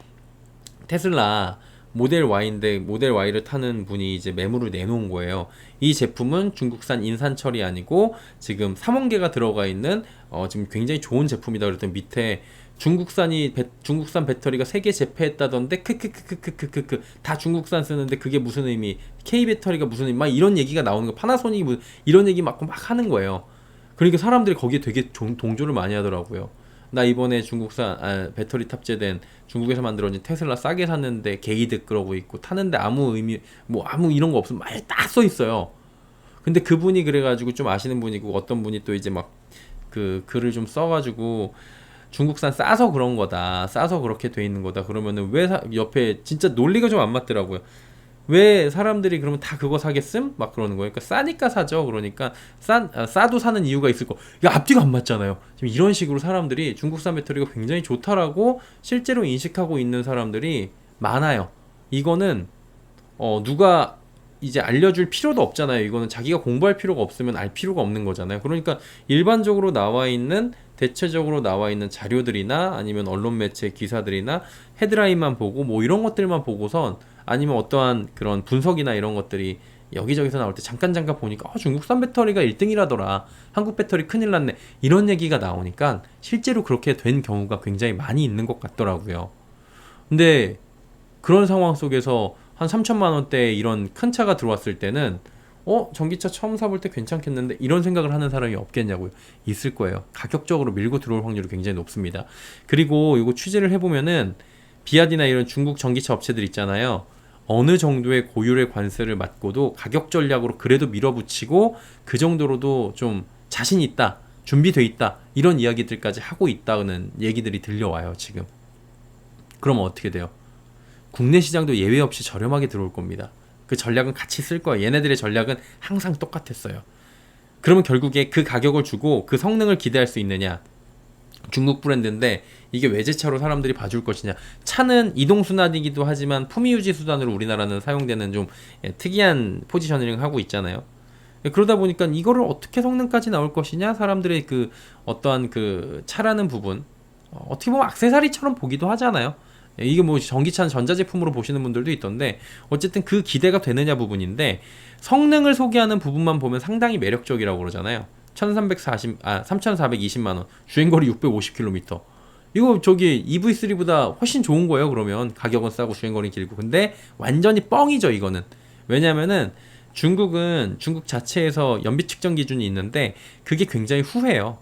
Speaker 1: 테슬라 모델 Y인데, 모델 Y를 타는 분이 이제 매물을 내놓은 거예요. 이 제품은 중국산 인산 철이 아니고 지금 3원계가 들어가 있는 지금 굉장히 좋은 제품이다 그랬더니 밑에 중국산 배터리가 3개 제패했다던데 크크크크크크크 다 중국산 쓰는데 그게 무슨 의미, K 배터리가 무슨 의미, 막 이런 얘기가 나오는 거, 파나소닉이 무슨 이런 얘기 막 하는 거예요. 그러니까 사람들이 거기에 되게 동조를 많이 하더라고요. 나 이번에 중국산 배터리 탑재된 중국에서 만들어진 테슬라 싸게 샀는데 개이득 그러고 있고, 타는데 아무 의미 아무 이런 거 없으면 말 딱 써 있어요. 근데 그분이 그래가지고 좀 아시는 분이고, 어떤 분이 또 이제 막 그 글을 좀 써가지고 중국산 싸서 그런 거다, 싸서 그렇게 돼 있는 거다 그러면은 왜 옆에 진짜 논리가 좀 안 맞더라고요. 왜 사람들이 그러면 다 그거 사겠음? 막 그러는 거예요. 그러니까 싸니까 사죠. 그러니까 싸도 사는 이유가 있을 거. 이거 앞뒤가 안 맞잖아요. 지금 이런 식으로 사람들이 중국산 배터리가 굉장히 좋다라고 실제로 인식하고 있는 사람들이 많아요. 이거는 누가 이제 알려줄 필요도 없잖아요. 이거는 자기가 공부할 필요가 없으면 알 필요가 없는 거잖아요. 그러니까 일반적으로 나와 있는, 대체적으로 나와 있는 자료들이나 아니면 언론 매체 기사들이나 헤드라인만 보고 뭐 이런 것들만 보고선, 아니면 어떠한 그런 분석이나 이런 것들이 여기저기서 나올 때 잠깐 보니까 중국산 배터리가 1등이라더라, 한국 배터리 큰일 났네, 이런 얘기가 나오니까 실제로 그렇게 된 경우가 굉장히 많이 있는 것 같더라고요. 근데 그런 상황 속에서 한 3천만 원대 이런 큰 차가 들어왔을 때는 전기차 처음 사볼 때 괜찮겠는데, 이런 생각을 하는 사람이 없겠냐고요. 있을 거예요. 가격적으로 밀고 들어올 확률이 굉장히 높습니다. 그리고 이거 취재를 해보면은 비아디나 이런 중국 전기차 업체들 있잖아요. 어느 정도의 고율의 관세를 맞고도 가격 전략으로 그래도 밀어붙이고, 그 정도로도 좀 자신 있다, 준비돼 있다, 이런 이야기들까지 하고 있다는 얘기들이 들려와요, 지금. 그러면 어떻게 돼요? 국내 시장도 예외 없이 저렴하게 들어올 겁니다. 그 전략은 같이 쓸 거예요. 얘네들의 전략은 항상 똑같았어요. 그러면 결국에 그 가격을 주고 그 성능을 기대할 수 있느냐? 중국 브랜드인데 이게 외제차로 사람들이 봐줄 것이냐? 차는 이동수단이기도 하지만 품위유지 수단으로 우리나라는 사용되는 좀 특이한 포지셔닝을 하고 있잖아요. 그러다 보니까 이거를 어떻게 성능까지 나올 것이냐? 사람들의 그 어떠한 그 차라는 부분, 어떻게 보면 액세서리처럼 보기도 하잖아요. 이게 뭐 전기차는 전자제품으로 보시는 분들도 있던데, 어쨌든 그 기대가 되느냐 부분인데, 성능을 소개하는 부분만 보면 상당히 매력적이라고 그러잖아요. 3,420만원, 주행거리 650km. 이거 저기 EV3보다 훨씬 좋은 거예요. 그러면 가격은 싸고 주행거리는 길고. 근데 완전히 뻥이죠, 이거는. 왜냐면은 중국은 중국 자체에서 연비 측정 기준이 있는데 그게 굉장히 후해요.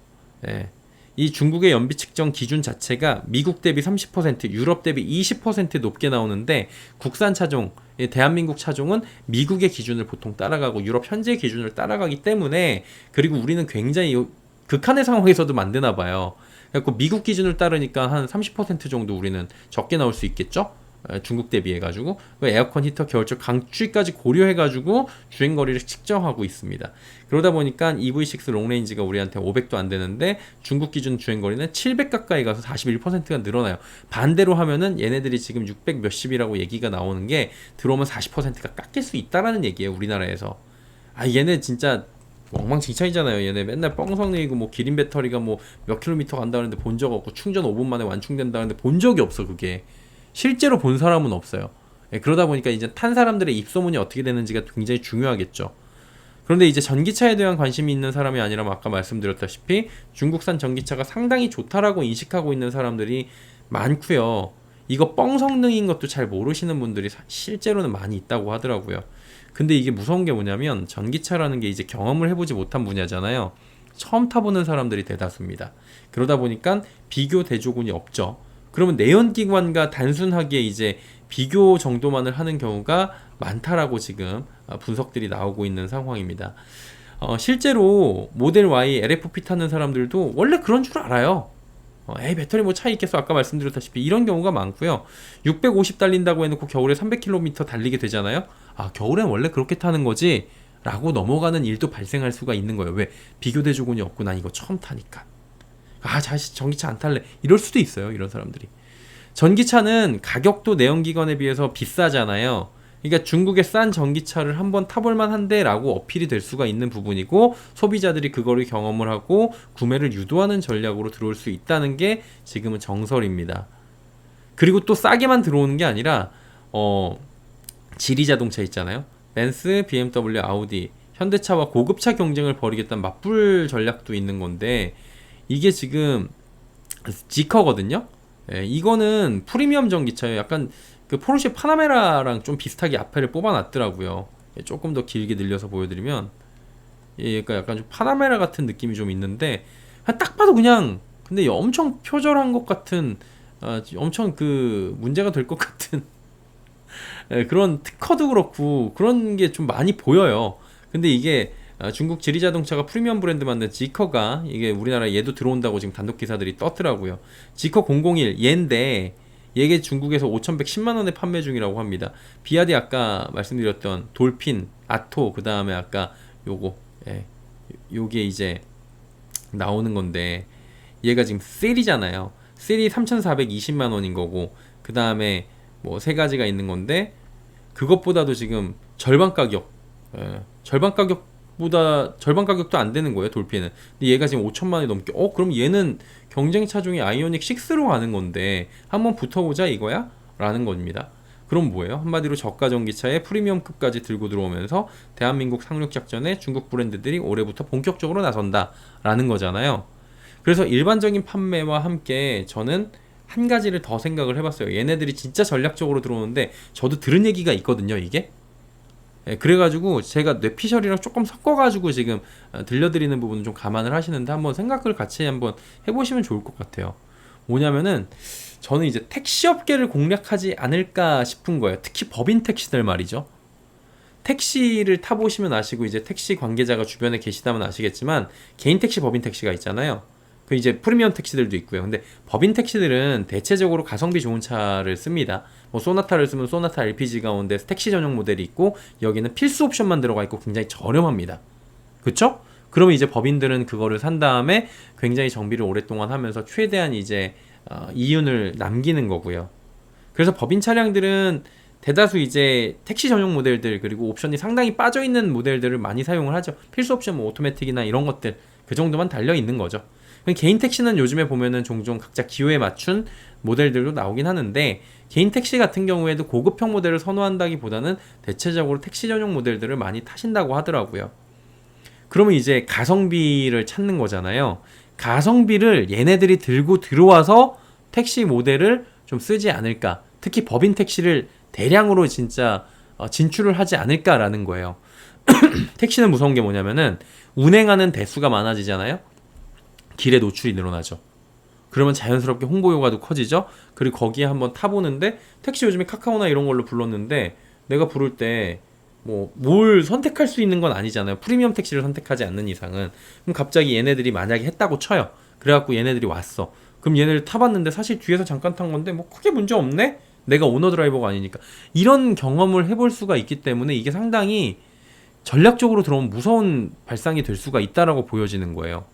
Speaker 1: 예. 이 중국의 연비 측정 기준 자체가 미국 대비 30%, 유럽 대비 20% 높게 나오는데 국산 차종, 대한민국 차종은 미국의 기준을 보통 따라가고 유럽 현재 기준을 따라가기 때문에 그리고 우리는 굉장히 극한의 상황에서도 만드나 봐요. 그래서 미국 기준을 따르니까 한 30% 정도 우리는 적게 나올 수 있겠죠? 중국 대비해가지고 에어컨 히터 겨울철 강추위까지 고려해가지고 주행거리를 측정하고 있습니다. 그러다 보니까 EV6 롱레인지가 우리한테 500도 안 되는데 중국 기준 주행거리는 700 가까이 가서 41%가 늘어나요. 반대로 하면은 얘네들이 지금 600 몇십이라고 얘기가 나오는 게 들어오면 40%가 깎일 수 있다라는 얘기예요. 우리나라에서. 얘네 진짜 엉망진창이잖아요. 얘네 맨날 뻥성내고 뭐 기린 배터리가 뭐 몇 킬로미터 간다는데 본 적 없고 충전 5분 만에 완충된다는데 본 적이 없어. 그게 실제로 본 사람은 없어요. 그러다 보니까 이제 탄 사람들의 입소문이 어떻게 되는지가 굉장히 중요하겠죠. 그런데 이제 전기차에 대한 관심이 있는 사람이 아니라 아까 말씀드렸다시피 중국산 전기차가 상당히 좋다라고 인식하고 있는 사람들이 많고요. 이거 뻥 성능인 것도 잘 모르시는 분들이 실제로는 많이 있다고 하더라고요. 근데 이게 무서운 게 뭐냐면 전기차라는 게 이제 경험을 해보지 못한 분야잖아요. 처음 타보는 사람들이 대다수입니다. 그러다 보니까 비교 대조군이 없죠. 그러면 내연기관과 단순하게 이제 비교 정도만을 하는 경우가 많다라고 지금 분석들이 나오고 있는 상황입니다. 실제로 모델 Y LFP 타는 사람들도 원래 그런 줄 알아요. 배터리 뭐 차이 있겠어. 아까 말씀드렸다시피 이런 경우가 많고요. 650 달린다고 해놓고 겨울에 300km 달리게 되잖아요. 겨울엔 원래 그렇게 타는 거지 라고 넘어가는 일도 발생할 수가 있는 거예요. 왜? 비교 대조군이 없고 난 이거 처음 타니까. 자식 전기차 안 탈래. 이럴 수도 있어요. 이런 사람들이. 전기차는 가격도 내연기관에 비해서 비싸잖아요. 그러니까 중국의 싼 전기차를 한번 타볼 만한데 라고 어필이 될 수가 있는 부분이고 소비자들이 그거를 경험을 하고 구매를 유도하는 전략으로 들어올 수 있다는 게 지금은 정설입니다. 그리고 또 싸게만 들어오는 게 아니라 지리 자동차 있잖아요. 벤츠, BMW, 아우디, 현대차와 고급차 경쟁을 벌이겠다는 맞불 전략도 있는 건데 이게 지금 지커거든요. 이거는 프리미엄 전기차예요. 약간 그 포르쉐 파나메라랑 좀 비슷하게 앞에를 뽑아놨더라고요. 조금 더 길게 늘려서 보여드리면 그러니까 약간 좀 파나메라 같은 느낌이 좀 있는데 딱 봐도 그냥 근데 엄청 표절한 것 같은 엄청 그 문제가 될 것 같은 그런 특허도 그렇고 그런 게 좀 많이 보여요. 근데 이게 중국 지리자동차가 프리미엄 브랜드 만든 지커가 이게 우리나라에 얘도 들어온다고 지금 단독 기사들이 떴더라고요. 지커 001 얘인데 얘게 중국에서 5,110만원에 판매 중이라고 합니다. 비아디 아까 말씀드렸던 돌핀, 아토 그 다음에 아까 요게 이제 나오는 건데 얘가 지금 셀이잖아요. 셀이 3,420만원인 거고 그 다음에 뭐 세 가지가 있는 건데 그것보다도 지금 절반 가격 절반 가격도 안 되는 거예요. 돌핀은. 근데 얘가 지금 5천만 원이 넘게 그럼 얘는 경쟁 차종이 아이오닉 6로 가는 건데 한번 붙어보자 이거야? 라는 겁니다. 그럼 뭐예요? 한마디로 저가 전기차에 프리미엄급까지 들고 들어오면서 대한민국 상륙 작전에 중국 브랜드들이 올해부터 본격적으로 나선다 라는 거잖아요. 그래서 일반적인 판매와 함께 저는 한 가지를 더 생각을 해봤어요. 얘네들이 진짜 전략적으로 들어오는데 저도 들은 얘기가 있거든요. 이게 그래가지고 제가 뇌피셜이랑 조금 섞어가지고 지금 들려드리는 부분은 좀 감안을 하시는데 한번 생각을 같이 한번 해보시면 좋을 것 같아요. 뭐냐면은 저는 이제 택시업계를 공략하지 않을까 싶은 거예요. 특히 법인 택시들 말이죠. 택시를 타보시면 아시고 이제 택시 관계자가 주변에 계시다면 아시겠지만 개인 택시, 법인 택시가 있잖아요. 그 이제 프리미엄 택시들도 있고요. 근데 법인 택시들은 대체적으로 가성비 좋은 차를 씁니다. 뭐 소나타를 쓰면 소나타 LPG 가운데 택시 전용 모델이 있고 여기는 필수 옵션만 들어가 있고 굉장히 저렴합니다. 그쵸? 그러면 이제 법인들은 그거를 산 다음에 굉장히 정비를 오랫동안 하면서 최대한 이제 이윤을 남기는 거고요. 그래서 법인 차량들은 대다수 이제 택시 전용 모델들 그리고 옵션이 상당히 빠져있는 모델들을 많이 사용을 하죠. 필수 옵션 뭐 오토매틱이나 이런 것들 그 정도만 달려있는 거죠. 개인 택시는 요즘에 보면은 종종 각자 기호에 맞춘 모델들도 나오긴 하는데 개인 택시 같은 경우에도 고급형 모델을 선호한다기보다는 대체적으로 택시 전용 모델들을 많이 타신다고 하더라고요. 그러면 이제 가성비를 찾는 거잖아요. 가성비를 얘네들이 들고 들어와서 택시 모델을 좀 쓰지 않을까. 특히 법인 택시를 대량으로 진짜 진출을 하지 않을까라는 거예요. 택시는 무서운 게 뭐냐면은 운행하는 대수가 많아지잖아요. 길의 노출이 늘어나죠. 그러면 자연스럽게 홍보 효과도 커지죠. 그리고 거기에 한번 타보는데 택시 요즘에 카카오나 이런 걸로 불렀는데 내가 부를 때 뭐 뭘 선택할 수 있는 건 아니잖아요. 프리미엄 택시를 선택하지 않는 이상은. 그럼 갑자기 얘네들이 만약에 했다고 쳐요. 그래갖고 얘네들이 왔어. 그럼 얘네를 타봤는데 사실 뒤에서 잠깐 탄 건데 뭐 크게 문제 없네? 내가 오너 드라이버가 아니니까. 이런 경험을 해볼 수가 있기 때문에 이게 상당히 전략적으로 들어오면 무서운 발상이 될 수가 있다라고 보여지는 거예요.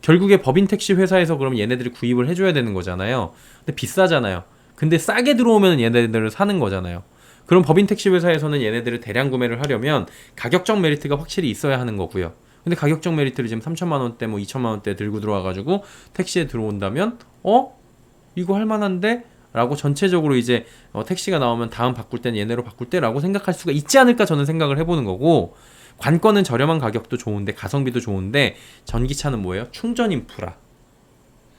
Speaker 1: 결국에 법인 택시 회사에서 그럼 얘네들이 구입을 해줘야 되는 거잖아요. 근데 비싸잖아요. 근데 싸게 들어오면 얘네들을 사는 거잖아요. 그럼 법인 택시 회사에서는 얘네들을 대량 구매를 하려면 가격적 메리트가 확실히 있어야 하는 거고요. 근데 가격적 메리트를 지금 3천만 원대 뭐 2천만 원대 들고 들어와가지고 택시에 들어온다면 이거 할만한데? 라고 전체적으로 이제 택시가 나오면 다음 바꿀 땐 얘네로 바꿀 때라고 생각할 수가 있지 않을까 저는 생각을 해보는 거고, 관건은 저렴한 가격도 좋은데 가성비도 좋은데 전기차는 뭐예요? 충전 인프라.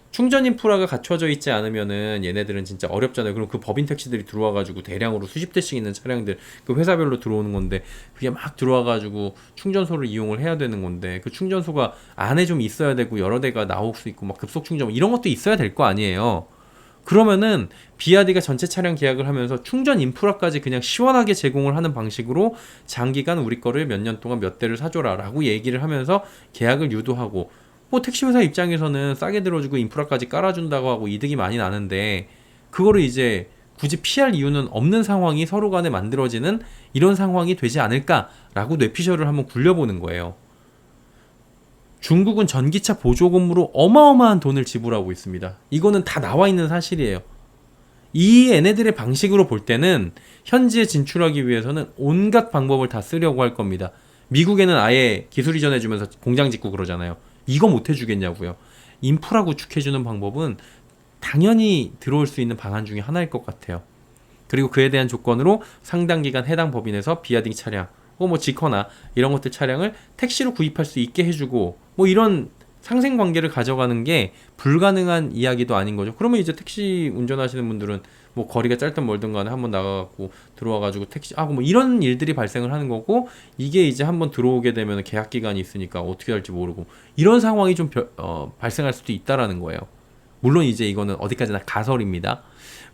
Speaker 1: 충전 인프라가 갖춰져 있지 않으면은 얘네들은 진짜 어렵잖아요. 그럼 그 법인 택시들이 들어와가지고 대량으로 수십 대씩 있는 차량들 그 회사별로 들어오는 건데 그게 막 들어와가지고 충전소를 이용을 해야 되는 건데 그 충전소가 안에 좀 있어야 되고 여러 대가 나올 수 있고 막 급속 충전 이런 것도 있어야 될 거 아니에요. 그러면은 비아디가 전체 차량 계약을 하면서 충전 인프라까지 그냥 시원하게 제공을 하는 방식으로 장기간 우리 거를 몇 년 동안 몇 대를 사줘라 라고 얘기를 하면서 계약을 유도하고, 뭐 택시회사 입장에서는 싸게 들어주고 인프라까지 깔아준다고 하고 이득이 많이 나는데 그거를 이제 굳이 피할 이유는 없는 상황이 서로 간에 만들어지는 이런 상황이 되지 않을까라고 뇌피셜을 한번 굴려보는 거예요. 중국은 전기차 보조금으로 어마어마한 돈을 지불하고 있습니다. 이거는 다 나와 있는 사실이에요. 이 얘네들의 방식으로 볼 때는 현지에 진출하기 위해서는 온갖 방법을 다 쓰려고 할 겁니다. 미국에는 아예 기술 이전해주면서 공장 짓고 그러잖아요. 이거 못 해주겠냐고요. 인프라 구축해주는 방법은 당연히 들어올 수 있는 방안 중에 하나일 것 같아요. 그리고 그에 대한 조건으로 상당 기간 해당 법인에서 비아딩 차량 뭐 지커나 이런 것들 차량을 택시로 구입할 수 있게 해주고 뭐 이런 상생관계를 가져가는 게 불가능한 이야기도 아닌 거죠. 그러면 이제 택시 운전하시는 분들은 뭐 거리가 짧든 멀든 간에 한번 나가갖고 들어와가지고 택시 뭐 이런 일들이 발생을 하는 거고, 이게 이제 한번 들어오게 되면 계약 기간이 있으니까 어떻게 할지 모르고 이런 상황이 좀 발생할 수도 있다라는 거예요. 물론 이제 이거는 어디까지나 가설입니다.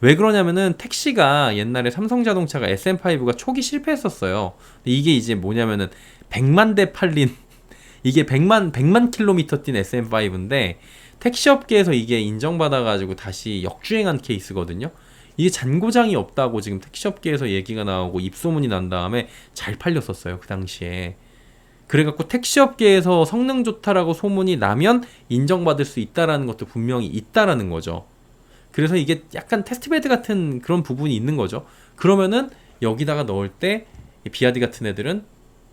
Speaker 1: 왜 그러냐면은 택시가 옛날에 삼성자동차가 SM5가 초기 실패했었어요. 근데 이게 이제 뭐냐면은 100만 대 팔린 이게 100만 킬로미터 뛴 SM5인데 택시업계에서 이게 인정받아가지고 다시 역주행한 케이스거든요. 이게 잔고장이 없다고 지금 택시업계에서 얘기가 나오고 입소문이 난 다음에 잘 팔렸었어요, 그 당시에. 그래갖고 택시업계에서 성능 좋다라고 소문이 나면 인정받을 수 있다라는 것도 분명히 있다라는 거죠. 그래서 이게 약간 테스트베드 같은 그런 부분이 있는 거죠. 그러면은 여기다가 넣을 때 비아디 같은 애들은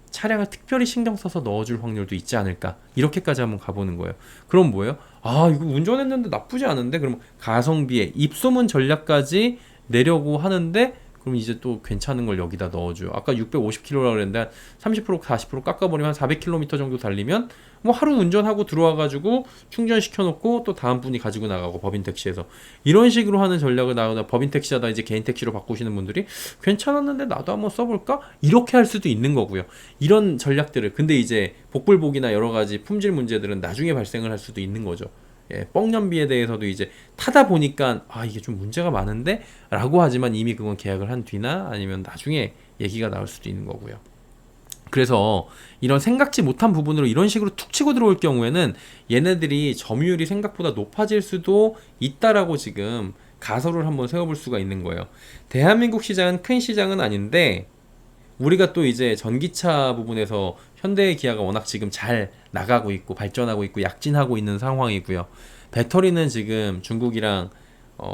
Speaker 1: 차량을 특별히 신경 써서 넣어줄 확률도 있지 않을까, 이렇게까지 한번 가보는 거예요. 그럼 뭐예요? 이거 운전했는데 나쁘지 않은데? 그럼 가성비에 입소문 전략까지 내려고 하는데 그럼 이제 또 괜찮은 걸 여기다 넣어줘요. 아까 650km라고 그랬는데 30% 40% 깎아버리면 400km 정도 달리면 뭐 하루 운전하고 들어와가지고 충전시켜놓고 또 다음 분이 가지고 나가고, 법인 택시에서 이런 식으로 하는 전략을 나오다 법인 택시하다 이제 개인 택시로 바꾸시는 분들이 괜찮았는데 나도 한번 써볼까? 이렇게 할 수도 있는 거고요. 이런 전략들을, 근데 이제 복불복이나 여러 가지 품질 문제들은 나중에 발생을 할 수도 있는 거죠. 뻥연비에 대해서도 이제 타다 보니까 이게 좀 문제가 많은데? 라고 하지만 이미 그건 계약을 한 뒤나 아니면 나중에 얘기가 나올 수도 있는 거고요. 그래서 이런 생각지 못한 부분으로 이런 식으로 툭 치고 들어올 경우에는 얘네들이 점유율이 생각보다 높아질 수도 있다라고 지금 가설을 한번 세워볼 수가 있는 거예요. 대한민국 시장은 큰 시장은 아닌데 우리가 또 이제 전기차 부분에서 현대 기아가 워낙 지금 잘 나가고 있고 발전하고 있고 약진하고 있는 상황이고요. 배터리는 지금 중국이랑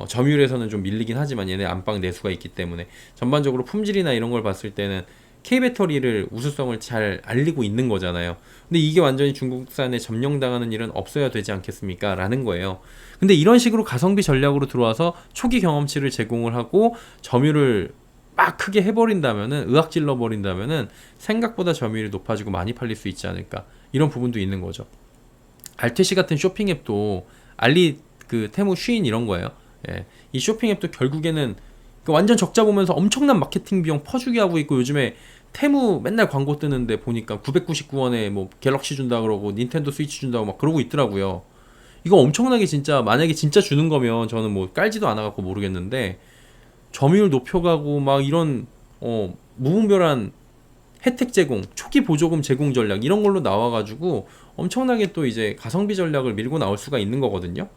Speaker 1: 점유율에서는 좀 밀리긴 하지만 얘네 안방 내수가 있기 때문에 전반적으로 품질이나 이런 걸 봤을 때는 K배터리를 우수성을 잘 알리고 있는 거잖아요. 근데 이게 완전히 중국산에 점령당하는 일은 없어야 되지 않겠습니까? 라는 거예요. 근데 이런 식으로 가성비 전략으로 들어와서 초기 경험치를 제공을 하고 점유율을 막 크게 해버린다면은, 의학질러 버린다면은 생각보다 점유율이 높아지고 많이 팔릴 수 있지 않을까, 이런 부분도 있는 거죠. 알테시 같은 쇼핑 앱도 테무 쉬인 이런 거예요. 이 쇼핑 앱도 결국에는 완전 적자 보면서 엄청난 마케팅 비용 퍼주기 하고 있고, 요즘에 테무 맨날 광고 뜨는데 보니까 999원에 뭐 갤럭시 준다 그러고 닌텐도 스위치 준다고 막 그러고 있더라고요. 이거 엄청나게 진짜 만약에 진짜 주는 거면 저는 뭐 깔지도 않아 갖고 모르겠는데 점유율 높여가고 막 이런 무분별한 혜택 제공, 초기 보조금 제공 전략 이런 걸로 나와가지고 엄청나게 또 이제 가성비 전략을 밀고 나올 수가 있는 거거든요.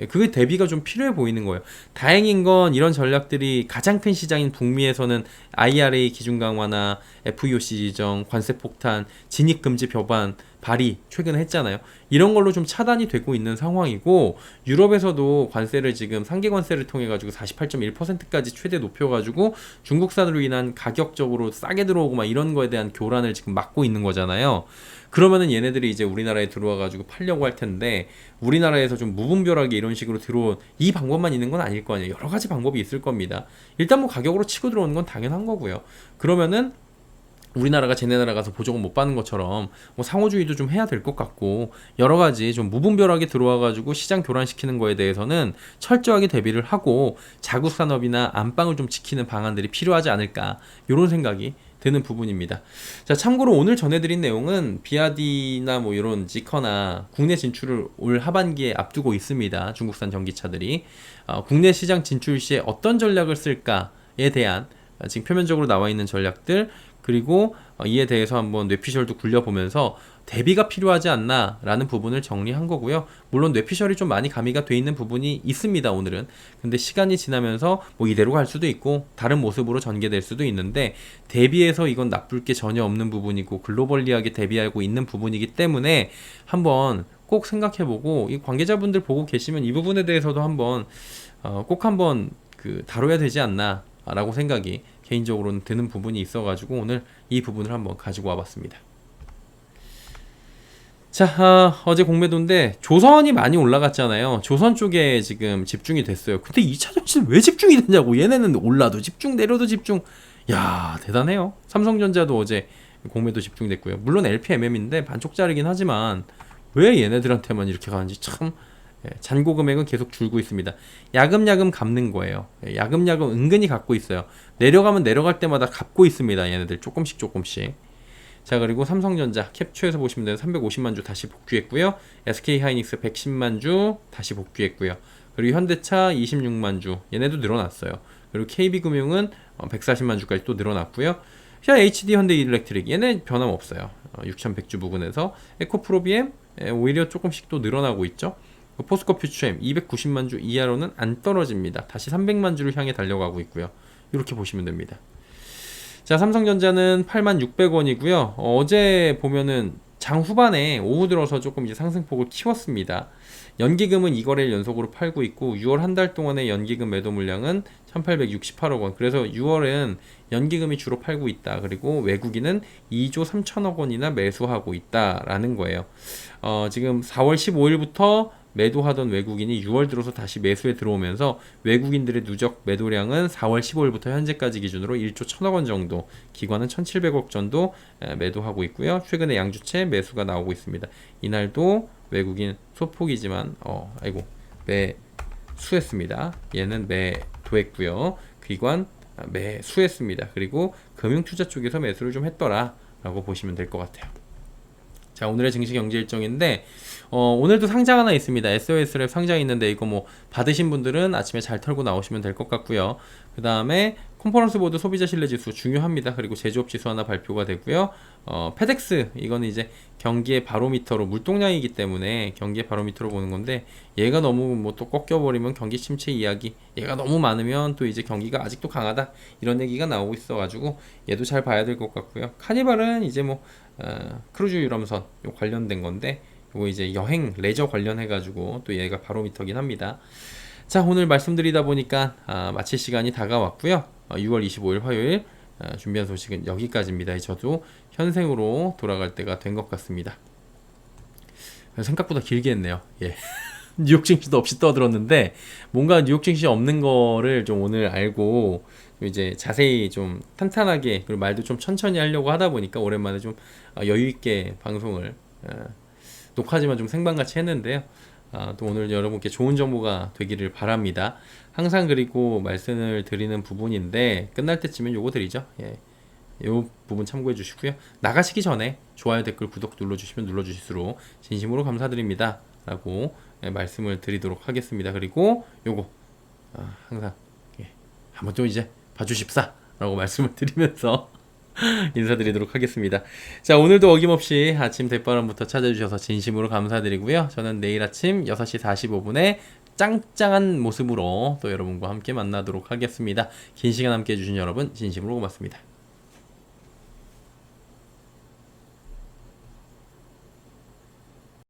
Speaker 1: 예, 그게 대비가 좀 필요해 보이는 거예요. 다행인 건 이런 전략들이 가장 큰 시장인 북미에서는 IRA 기준 강화나 FEOC 지정, 관세 폭탄, 진입 금지 법안 발의 최근에 했잖아요. 이런 걸로 좀 차단이 되고 있는 상황이고 유럽에서도 관세를 지금 상계 관세를 통해 가지고 48.1%까지 최대 높여 가지고 중국산으로 인한 가격적으로 싸게 들어오고 막 이런 거에 대한 교란을 지금 막고 있는 거잖아요. 그러면은 얘네들이 이제 우리나라에 들어와 가지고 팔려고 할 텐데 우리나라에서 좀 무분별하게 이런 식으로 들어온 이 방법만 있는 건 아닐 거 아니에요. 여러 가지 방법이 있을 겁니다. 일단 뭐 가격으로 치고 들어오는 건 당연한 거고요. 그러면은 우리나라가 쟤네 나라 가서 보조금 못 받는 것처럼 뭐 상호주의도 좀 해야 될 것 같고 여러 가지 좀 무분별하게 들어와 가지고 시장 교란시키는 거에 대해서는 철저하게 대비를 하고 자국 산업이나 안방을 좀 지키는 방안들이 필요하지 않을까 이런 생각이 드는 부분입니다. 자, 참고로 오늘 전해드린 내용은 비아디나 뭐 이런 지커나 국내 진출을 올 하반기에 앞두고 있습니다. 중국산 전기차들이 국내 시장 진출 시에 어떤 전략을 쓸까에 대한 지금 표면적으로 나와 있는 전략들 그리고 이에 대해서 한번 뇌피셜도 굴려보면서 대비가 필요하지 않나 라는 부분을 정리한 거고요. 물론 뇌피셜이 좀 많이 가미가 돼 있는 부분이 있습니다 오늘은. 근데 시간이 지나면서 뭐 이대로 갈 수도 있고 다른 모습으로 전개될 수도 있는데 대비해서 이건 나쁠 게 전혀 없는 부분이고 글로벌리하게 대비하고 있는 부분이기 때문에 한번 꼭 생각해보고 이 관계자분들 보고 계시면 이 부분에 대해서도 한번 꼭 한번 다뤄야 되지 않나 라고 생각이 개인적으로는 드는 부분이 있어가지고 오늘 이 부분을 한번 가지고 와봤습니다. 자, 어제 공매도인데 조선이 많이 올라갔잖아요. 조선 쪽에 지금 집중이 됐어요. 근데 2차 전지는 왜 집중이 됐냐고. 얘네는 올라도 집중 내려도 집중. 야, 대단해요. 삼성전자도 어제 공매도 집중됐고요. 물론 LPMM인데 반쪽짜리긴 하지만 왜 얘네들한테만 이렇게 가는지 참 잔고 금액은 계속 줄고 있습니다. 야금야금 갚는 거예요. 야금야금 은근히 갚고 있어요. 내려가면 내려갈 때마다 갚고 있습니다. 얘네들 조금씩. 자, 그리고 삼성전자 캡처에서 보시면 돼요. 350만 주 다시 복귀했고요. SK하이닉스 110만 주 다시 복귀했고요. 그리고 현대차 26만 주 얘네도 늘어났어요. 그리고 KB금융은 140만 주까지 또 늘어났고요. HD 현대일렉트릭 얘네 변함없어요. 6100주 부근에서 에코프로비엠 오히려 조금씩 또 늘어나고 있죠. 포스코 퓨처엠 290만 주 이하로는 안 떨어집니다. 다시 300만 주를 향해 달려가고 있고요. 이렇게 보시면 됩니다. 자, 삼성전자는 86,600원이고요. 어제 보면은 장 후반에 오후 들어서 조금 이제 상승폭을 키웠습니다. 연기금은 2거래일 연속으로 팔고 있고 6월 한 달 동안의 연기금 매도 물량은 1,868억 원. 그래서 6월은 연기금이 주로 팔고 있다. 그리고 외국인은 2조 3천억 원이나 매수하고 있다라는 거예요. 지금 4월 15일부터 매도하던 외국인이 6월 들어서 다시 매수에 들어오면서 외국인들의 누적 매도량은 4월 15일부터 현재까지 기준으로 1조 1천억 원 정도, 기관은 1,700억 정도 매도하고 있고요. 최근에 양주체 매수가 나오고 있습니다. 이날도 외국인 소폭이지만 매수했습니다. 얘는 매도했고요. 기관 매수했습니다. 그리고 금융투자 쪽에서 매수를 좀 했더라 라고 보시면 될 것 같아요. 자, 오늘의 증시 경제 일정인데 오늘도 상장 하나 있습니다. SOS랩 상장 있는데 이거 뭐 받으신 분들은 아침에 잘 털고 나오시면 될 것 같고요. 그 다음에 컨퍼런스 보드 소비자 신뢰 지수 중요합니다. 그리고 제조업 지수 하나 발표가 되고요. 페덱스 이거는 이제 경기의 바로미터로 물동량이기 때문에 경기의 바로미터로 보는 건데 얘가 너무 뭐 또 꺾여버리면 경기 침체 이야기, 얘가 너무 많으면 또 이제 경기가 아직도 강하다 이런 얘기가 나오고 있어가지고 얘도 잘 봐야 될 것 같고요. 카니발은 이제 뭐 크루즈 유람선 관련된 건데 이거 이제 여행 레저 관련해가지고 또 얘가 바로미터긴 합니다. 자, 오늘 말씀드리다 보니까 마칠 시간이 다가왔고요. 6월 25일 화요일 준비한 소식은 여기까지입니다. 저도 현생으로 돌아갈 때가 된 것 같습니다. 생각보다 길게 했네요. 예. 뉴욕 증시도 없이 떠들었는데 뭔가 뉴욕 증시 없는 거를 좀 오늘 알고 이제 자세히 좀 탄탄하게 그리고 말도 좀 천천히 하려고 하다 보니까 오랜만에 좀 여유 있게 방송을 녹화지만 좀 생방같이 했는데요. 또 오늘 여러분께 좋은 정보가 되기를 바랍니다. 항상 그리고 말씀을 드리는 부분인데 끝날 때쯤엔 요거 드리죠. 예. 요 부분 참고해 주시고요. 나가시기 전에 좋아요, 댓글, 구독 눌러주시면 눌러주실수록 진심으로 감사드립니다. 라고 말씀을 드리도록 하겠습니다. 그리고 요거 항상 한번 좀 이제 봐주십사 라고 말씀을 드리면서 인사드리도록 하겠습니다. 자, 오늘도 어김없이 아침 대바람부터 찾아주셔서 진심으로 감사드리고요. 저는 내일 아침 6시 45분에 짱짱한 모습으로 또 여러분과 함께 만나도록 하겠습니다. 긴 시간 함께 해주신 여러분 진심으로 고맙습니다.